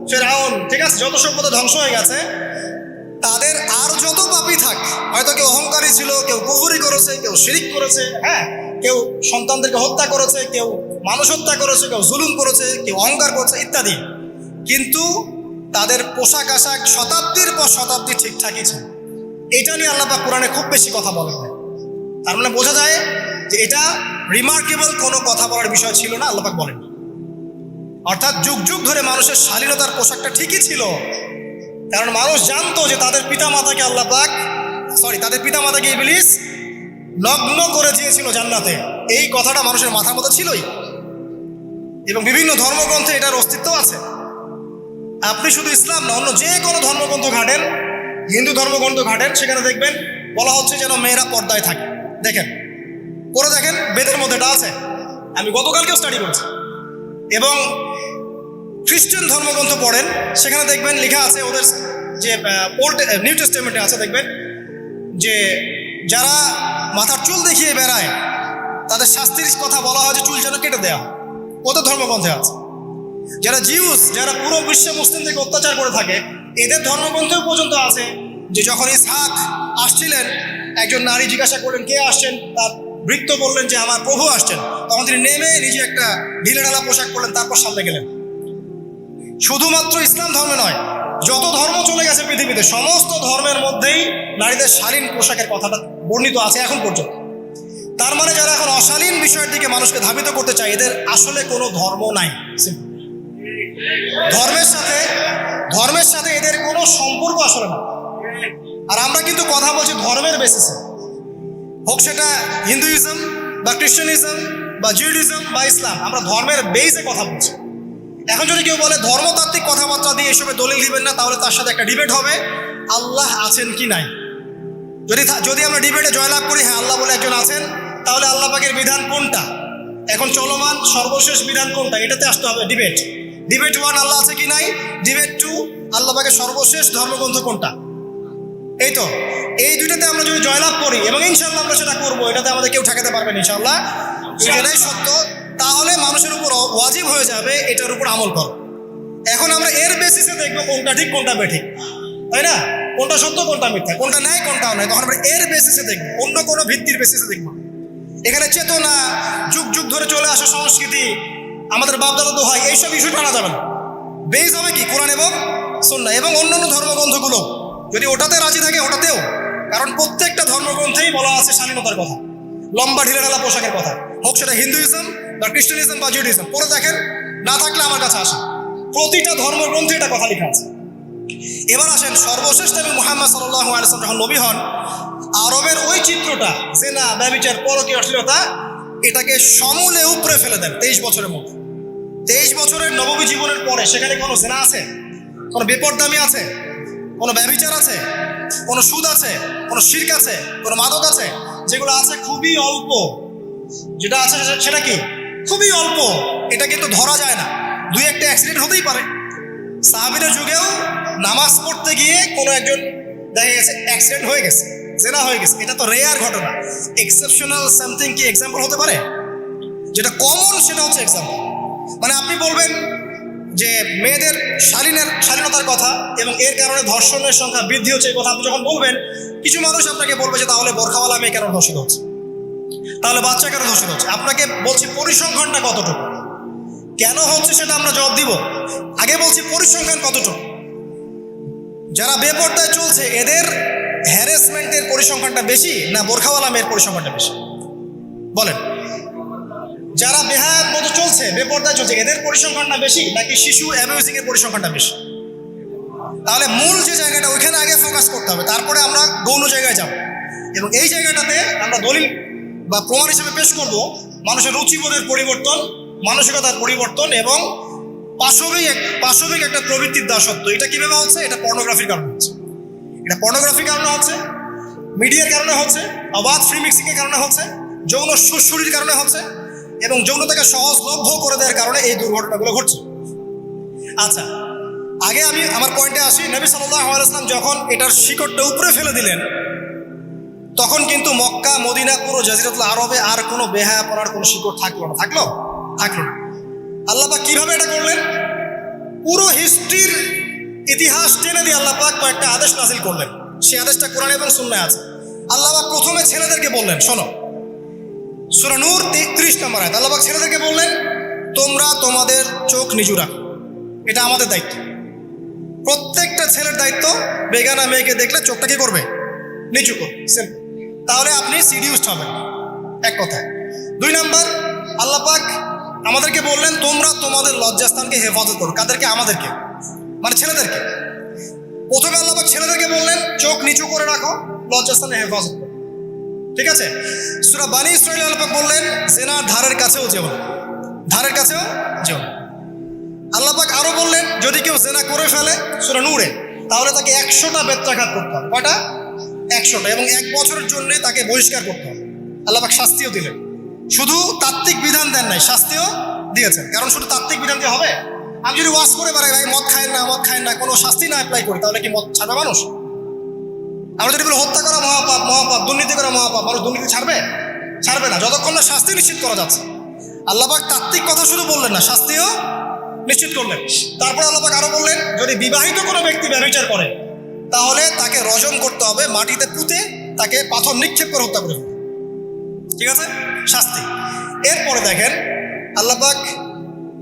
ফিরআউন, ঠিক আছে, যত সভ্যতা ধ্বংস হয়ে গেছে, তাদের আর যত পাপী থাক, হয়তো কেউ অহংকারী ছিল, কেউ কুফরি করেছে, কেউ শিরিক করেছে, হ্যাঁ, কেউ সন্তানদেরকে হত্যা করেছে, কেউ মানুষ হত্যা করেছে, কেউ জুলুম করেছে, কেউ অহংকার করেছে ইত্যাদি, কিন্তু তাদের পোশাক আশাক শতাব্দীর পর শতাব্দী ঠিকঠাকই ছিল। এটা নিয়ে আল্লাহ পাক কোরআনে খুব বেশি কথা বলেন না। তার মানে বোঝা যায় যে এটা রিমার্কেবল কোনো কথা বলার বিষয় ছিল না, আল্লাহ পাক বলেন। অর্থাৎ যুগ যুগ ধরে মানুষের শালীনতার পোশাকটা ঠিকই ছিল, কারণ মানুষ জানতো যে তাদের পিতামাতাকে আল্লাহ পাক, তাদের পিতামাতাকে ইবলিস নগ্ন করে দিয়েছিল জান্নাতে। এই কথাটা মানুষের মাথার মধ্যে ছিলই, এবং বিভিন্ন ধর্মগ্রন্থে এটার অস্তিত্ব আছে। আপনি শুধু ইসলাম না, অন্য যে কোনো ধর্মগ্রন্থ ঘাটেন, হিন্দু ধর্মগ্রন্থ ঘাটেন, সেখানে দেখবেন বলা হচ্ছে যেন মেয়েরা পর্দায় থাকে। দেখেন, করে দেখেন, বেদের মধ্যে এটা আছে। আমি গতকালকেও স্টাডি করেছি। এবং খ্রিস্টান ধর্মগ্রন্থ পড়েন, সেখানে দেখবেন লেখা আছে, ওদের যে নিউ টেস্টামেন্টে আছে, দেখবেন যে যারা মাথার চুল দেখিয়ে বেড়ায়, তাদের শাস্তির কথা বলা হয় যে চুল যেন কেটে দেওয়া, ওদের ধর্মগ্রন্থে আছে। যারা জিউস, যারা পুরো বিশ্বে মুসলিমদেরকে অত্যাচার করে থাকে, এদের ধর্মগ্রন্থেও পর্যন্ত আছে যে যখন ইসহাক আসছিলেন, একজন নারী জিজ্ঞাসা করলেন কে আসছেন, তার ভৃত্য বললেন যে আমার প্রভু আসছেন। তখন তিনি নেমে নিজে একটা ঢিলেঢালা পোশাক পরলেন, তারপর সামনে গেলেন। শুধুমাত্র ইসলাম ধর্মে নয়, যত ধর্ম চলে গেছে পৃথিবীতে, সমস্ত ধর্মের মধ্যেই নারীদের শালীন পোশাকের কথাটা বর্ণিত আছে এখন পর্যন্ত। তার মানে যারা এখন অশালীন বিষয়ের দিকে মানুষকে ধাবিত করতে চায়, এদের আসলে কোনো ধর্ম নাই। ধর্মের সাথে এদের কোনো সম্পর্ক আসলে না। আর আমরা কিন্তু কথা বলছি ধর্মের বেসিসে, হোক সেটা হিন্দুইজম বা খ্রিস্টানিজম বা জুইডিজম বা ইসলাম, আমরা ধর্মের বেসে কথা বলছি। এখন যদি কেউ বলে ধর্মতাত্ত্বিক কথাবার্তা দিয়ে এসবে দলিল দিবেন না, তাহলে তার সাথে একটা ডিবেট হবে আল্লাহ আছেন কি নাই। যদি আমরা ডিবেটে জয়লাভ করি, হ্যাঁ আল্লাহ বলে একজন আছেন, তাহলে আল্লাহ পাকের বিধান কোনটা? এখন চলমান সর্বশেষ বিধান কোনটা? এটাতে আসতে হবে ডিবেট। ডিবেট 1 আল্লাহ আছে কি নাই, ডিবেট 2 আল্লাহ পাকের সর্বশেষ ধর্মগ্রন্থ কোনটা। এই তো এই দুইটাতে আমরা যদি জয়লাভ করি এবং ইনশাআল্লাহ আমরা সেটা করবো, এটাতে আমাদের কেউ ঠেকাতে পারবে না ইনশাআল্লাহ, এটাই সত্য। তাহলে মানুষের উপর ওয়াজিব হয়ে যাবে এটার উপর আমল করো। এখন আমরা এর বেসিসে দেখবো কোনটা ঠিক কোনটা বেঠিক, তাই না? কোনটা সত্য কোনটা মিথ্যা, কোনটা ন্যায় কোনটা অন্যায়, তখন আমরা এর বেসিসে দেখবো, অন্য কোনো ভিত্তির বেসিসে দেখবো। এখানে চেতনা, যুগ যুগ ধরে চলে আসা সংস্কৃতি, আমাদের বাপদাদা দোহাই, এইসব ইস্যু টানা যাবে না। বেস হবে কি? কোরআন এবং সুন্নাহ এবং অন্যান্য ধর্মগ্রন্থগুলো। যদি ওটাতে রাজি থাকে ওটাতেও, কারণ প্রত্যেকটা ধর্মগ্রন্থেই বলা আছে স্বাধীনতার কথা, লম্বা ঢিলেঢালা পোশাকের কথা, হোক সেটা হিন্দুইজম বা খ্রিস্টানিজম বা জুডিজম। পরে দেখেন, না থাকলে আমার কাছে আসেন, প্রতিটা ধর্মগ্রন্থে এটা কথা লেখা আছে। এবার আসেন, সর্বশেষ নবী মুহাম্মদ সাল্লাল্লাহু আলাইহি ওয়াসাল্লাম যখন নবী হন, আরবের ওই চিত্রটা, জেনা, ব্যভিচার, পরকীয়া, অশ্লীলতা, এটাকে সমূলে উপড়ে ফেলে দেন 23 বছরের মধ্যে। 23 বছরের নববী জীবনের পরে সেখানে কোনো জেনা আছে, কোনো বেপরদামি আছে, কোনো ব্যভিচার আছে, কোনো সুদ আছে, কোনো শিরক আছে, কোনো মাদক আছে? যেগুলো আছে খুবই অল্প, যেটা আছে সেটা কি? খুবই অল্প। এটা কিন্তু ধরা যায় না, 2-1টা অ্যাক্সিডেন্ট হতেই পারে। সাহাবীদের যুগেও নামাজ পড়তে গিয়ে কোনো একজন দেখা গেছে অ্যাক্সিডেন্ট হয়ে গেছে, জেনা হয়ে গেছে। এটা তো রেয়ার ঘটনা। এক্সেপশনাল সামথিং কি এক্সাম্পল হতে পারে? যেটা কমন সেটা হচ্ছে এক্সাম্পল। মানে আপনি বলবেন যে মেয়েদের শালীনতার কথা এবং এর কারণে ধর্ষণের সংখ্যা বৃদ্ধি হচ্ছে, এই কথা আপনি যখন বলবেন, কিছু মানুষ আপনাকে বলবে যে তাহলে বোরখাওয়ালা মেয়ে কেন ধর্ষিত হচ্ছে, তাহলে বাচ্চা কেন ধর্ষিত হচ্ছে। আপনাকে বলছি পরিসংখ্যানটা কতটুকু, কেন হচ্ছে সেটা আমরা জবাব দিব। আগে বলছি পরিসংখ্যান কতটুকু। যারা বেপর্দায় চলছে এদের হ্যারাসমেন্টের পরিসংখ্যানটা বেশি না বোরখাওয়ালা মেয়ের পরিসংখ্যানটা বেশি? বলেন। যারা বেহায়াত মতো চলছে, বেপর্দায় চলছে, এদের পরিসংখ্যানটা বেশি নাকি শিশু অ্যাবিউজিং এর পরিসংখ্যানটা বেশি? তাহলে মূল যে জায়গাটা, ওইখানে আগে ফোকাস করতে হবে, তারপরে আমরা গৌণ জায়গায় যাব। এবং এই জায়গাটাতে আমরা দলিল বা প্রমাণ হিসেবে পেশ করব মানুষের রুচিবোধের পরিবর্তন, মানসিকতার পরিবর্তন এবং পাশবিক একটা প্রবৃত্তির দাসত্ব। এটা কিভাবে হচ্ছে? এটা পর্নোগ্রাফির কারণে হচ্ছে, এটা পর্নোগ্রাফির কারণে হচ্ছে, মিডিয়ার কারণে হচ্ছে, অবাধ ফ্রি মিক্সিংয়ের কারণে হচ্ছে, যৌন সুশ্রুতির কারণে হচ্ছে এবং যৌনতাকে সহজলভ্য করে দেওয়ার কারণে এই দুর্ঘটনাগুলো ঘটছে। আচ্ছা, আগে আমি আমার পয়েন্টে আসি। নবী সাল্লাল্লাহু আলাইহি ওয়াসাল্লাম যখন এটার শিকড়টা উপরে ফেলে দিলেন, তখন কিন্তু মক্কা, মদিনা, পুরো জাজিরাতুল আরবে আর কোনো বেহায়াপনার কোনো শিকড় থাকলো না। থাকলো না। আল্লাহ পাক কিভাবে এটা করলেন? পুরো হিস্ট্রির ইতিহাস টেনে দিয়ে আল্লাহ পাক কয়েকটা আদেশ নাজিল করলেন। সেই আদেশটা কোরআন এবং সুন্নাহে আছে। আল্লাহ পাক প্রথমে ছেলেদেরকে বললেন, শোনো, সূরা নূর 33 নম্বর আয়াত, আল্লাহ পাক ছেলেদেরকে বললেন, তোমরা তোমাদের চোখ নিচু রাখো, এটা আমাদের দায়িত্ব। প্রত্যেকটা ছেলের দায়িত্ব বেগানা মেয়েকে দেখলে চোখটা কি করবে? নিচু করবে। সিম্পল। তাহলে আপনি সিডিউসড হবেন, এক কথায়। 2 নম্বর, আল্লাহ পাক আমাদেরকে বললেন, তোমরা তোমাদের লজ্জাস্থানকে হেফাজত করো। কাদেরকে? আমাদেরকে, মানে ছেলেদেরকে। প্রথমে আল্লাহ পাক ছেলেদেরকে বললেন চোখ নিচু করে রাখো, লজ্জাস্থানে হেফাজত করো। ঠিক আছে? সূরা বানী ইসরাঈল আল্লাহ পাক বললেন, জেনার ধারের কাছেও যেও না, ধারের কাছেও যেও না। আল্লাহ পাক আরো বললেন, যদি কেউ জেনা করে ফেলে, সূরা নূরে, তাহলে তাকে 100টা বেত্রাঘাত করতে হবে। কয়টা? 100টা। এবং 1 বছরের জন্য তাকে বহিষ্কার করতে হবে। আল্লাহ পাক শাস্তিও দিলেন, শুধু তাত্ত্বিক বিধান দেন নাই, শাস্তিও দিয়েছেন। কারণ শুধু তাত্ত্বিক বিধান দিয়ে হবে? আমি যদি ওয়াজ করে বেড়াই, ভাই মদ খায় না, কোনো শাস্তি না অ্যাপ্লাই করি, তাহলে কি মদ ছাড়বে মানুষ? আমরা যদি বলি হত্যা করা মহাপাপ, দুর্নীতি করা মহাপাপ, মানুষ দুর্নীতি ছাড়বে না যতক্ষণ না শাস্তি নিশ্চিত করা যাচ্ছে। আল্লাহ পাক তাত্ত্বিক কথা শুধু বললেন না, শাস্তিও নিশ্চিত করলেন। তারপর আল্লাহ পাক আরো বললেন, যদি বিবাহিত কোনো ব্যক্তি ব্যভিচার করে, তাহলে তাকে রজম করতে হবে, মাটিতে পুঁতে তাকে পাথর নিক্ষেপ করে হত্যা করে ফেলতে। ঠিক আছে? শাস্তি। এরপরে দেখেন আল্লাহ পাক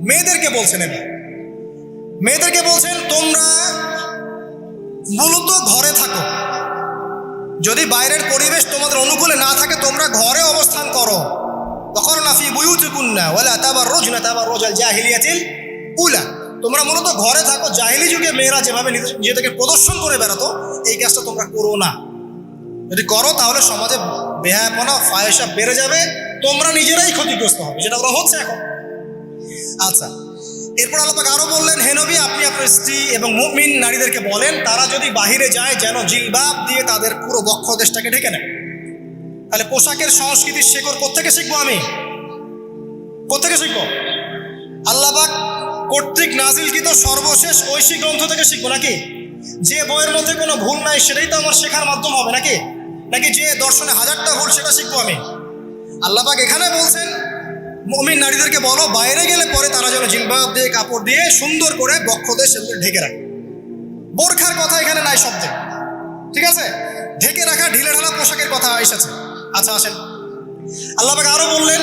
মেয়েদেরকে বলছেন, মেয়েদেরকে বলছেন, তোমরা মূলত ঘরে থাকো, যদি বাইরের পরিবেশ তোমাদের অনুকূলে না থাকে তোমরা ঘরে অবস্থান করো। ওয়াকরনা ফি বুয়ুতিকুন্না ওয়ালা তাবাররুজনা তাবাররুজাল জাহিলিয়াতিল উলা। তোমরা মূলত ঘরে থাকো। জাহিলি যুগে মেয়েরা যেভাবে নিজেদেরকে প্রদর্শন করে বেড়াতো, এই কাজটা তোমরা করো না। যদি করো তাহলে সমাজে বেহায়াপনা, ফাহিশা বেড়ে যাবে, তোমরা নিজেরাই ক্ষতিগ্রস্ত হবে, যেটা ওরা হচ্ছে এখন। আচ্ছা, এরপর আল্লাহ পাক আরো বললেন, হে নবী, আপনি আপনার স্ত্রী এবং মুমিন নারীদেরকে বলেন, তারা যদি বাহিরে যায় যেন জিলবাব দিয়ে তাদের পুরো বক্ষ দেশটাকে ঢেকে নেয়। তাহলে পোশাকের সংস্কৃতির শেকড় কোত্থেকে শিখবো আমি? কোত্থেকে শিখবো? আল্লাহ পাক কর্তৃক নাজিলকৃত সর্বশেষ ঐশী গ্রন্থ থেকে শিখবো নাকি? যে বইয়ের মধ্যে কোনো ভুল নাই সেটাই তো আমার শেখার মাধ্যম হবে নাকি? নাকি যে দর্শনে হাজারটা ভুল সেটা শিখবো আমি? আল্লাহ পাক এখানে বলছেন মুমিন নারীদেরকে বলো বাইরে গেলে পরে তারা যেন জিলবাব দিয়ে কাপড় দিয়ে সুন্দর করে বক্ষ দিয়ে সেগুলো ঢেকে রাখে। বোরখার কথা এখানে নাই শব্দে, ঠিক আছে? ঢেকে রাখা ঢিলে ঢালা পোশাকের কথা এসেছে। আচ্ছা আসেন, আল্লাহ পাক আরো বললেন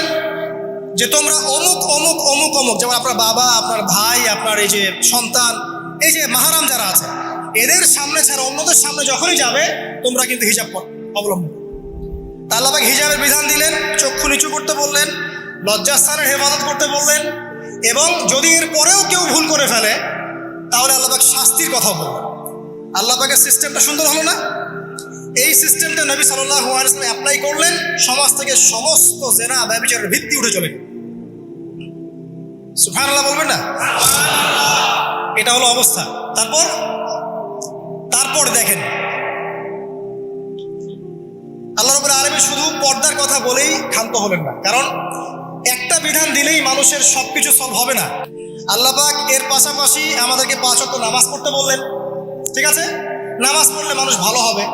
যে তোমরা অমুক অমুক অমুক অমুক, যেমন আপনার বাবা, আপনার ভাই, আপনার এই যে সন্তান, এই যে মাহারাম যারা আছে এদের সামনে ছাড়া অন্যদের সামনে যখনই যাবে তোমরা কিন্তু হিজাব অবলম্বন। তা আল্লাহ পাক হিজাবের বিধান দিলেন, চক্ষু নিচু করতে বললেন, লজ্জাস্থানের হেফাজত করতে বললেন, এবং যদি এর পরেও কেউ ভুল করে ফেলে তাহলে আল্লাহ পাক শাস্তির কথা বললেন। আল্লাহ পাকের সিস্টেমটা সুন্দর হলো না? এই সিস্টেমটা নবী সাল্লাল্লাহু আলাইহি ওয়াসাল্লাম অ্যাপ্লাই করলেন, সমাজ থেকে সমস্ত জেনা ব্যভিচারের ভিত্তি উঠে চলে গেল। সুবহানাল্লাহ বলবেন না? এটা হলো অবস্থা। তারপর দেখেন আল্লাহ রাব্বুল আলামিন শুধু পর্দার কথা বলেই ক্ষান্ত হলেন না, কারণ একটা বিধান দিলেই মানুষের সবকিছু সলভ হবে না। আল্লাহ পাক এর পাশাপাশি আমাদেরকে 5 ওয়াক্ত নামাজ পড়তে বললেন, ঠিক আছে? নামাজ পড়লে মানুষ ভালো হবে,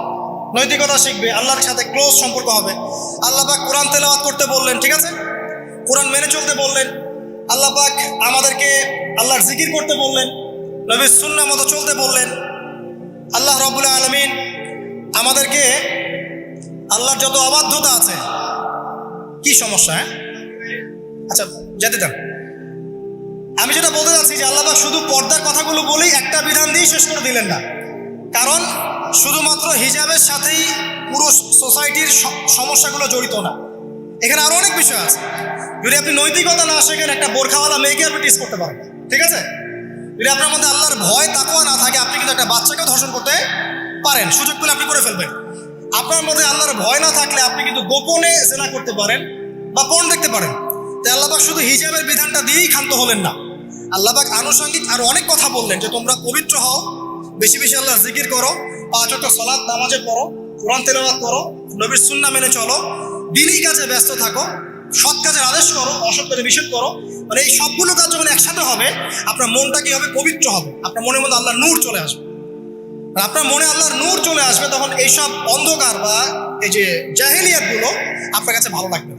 নৈতিকতা শিখবে, আল্লাহর সাথে ক্লোজ সম্পর্ক হবে। আল্লাহ পাক কোরআন তেলাওয়াত করতে বললেন, ঠিক আছে? কোরআন মেনে চলতে বললেন। আল্লাহ পাক আমাদেরকে আল্লাহর জিকির করতে বললেন, নবীর সুন্নাহ মতো চলতে বললেন। আল্লাহ রাব্বুল আলামিন আমাদেরকে আল্লাহর যত অবাধ্যতা আছে, কি সমস্যা? হ্যাঁ আচ্ছা যেতে দেন। আমি যেটা বলতে চাচ্ছি যে আল্লাহ পাক শুধু পর্দার কথাগুলো বলেই একটা বিধান দিয়ে শেষ করে দিলেন না, কারণ শুধুমাত্র হিজাবের সাথেই পুরো সোসাইটির সমস্যাগুলো জড়িত না, এখানে আরো অনেক বিষয় আছে। যদি আপনি নৈতিকতা না শেখেন, একটা বোরখাওয়ালা মেয়েকে আপনি টিস করতে পারেন, ঠিক আছে? যদি আপনার মধ্যে আল্লাহর ভয় তাকওয়া না থাকে, আপনি কিন্তু একটা বাচ্চাকেও ধর্ষণ করতে পারেন, সুযোগ পেলে আপনি করে ফেলবেন। আপনার মধ্যে আল্লাহর ভয় না থাকলে আপনি কিন্তু গোপনে জেনা করতে পারেন বা পর্ন দেখতে পারেন। তাই আল্লাহ পাক শুধু হিজাবের বিধানটা দিয়েই ক্ষান্ত হলেন না, আল্লাহ পাক আনুষঙ্গিক আরো অনেক কথা বললেন যে তোমরা পবিত্র হও, বেশি বেশি আল্লাহর জিকির করো, 5 ওয়াক্ত সালাত নামাজে পড়ো, কোরআন তেলাওয়াত করো, নবীর সুন্নাহ মেনে চলো, দিনই কাজে ব্যস্ত থাকো, সৎ কাজের আদেশ করো, অসৎ কাজে নিষেধ করো। মানে এই সবগুলো কাজ যখন একসাথে হবে, আপনার মনটা কি হবে? পবিত্র হবে। আপনার মনের মধ্যে আল্লাহর নূর চলে আসবে। আপনার মনে আল্লাহর নূর চলে আসবে, তখন এইসব অন্ধকার বা এই যে জাহেলিয়াতগুলো আপনার কাছে ভালো লাগবে।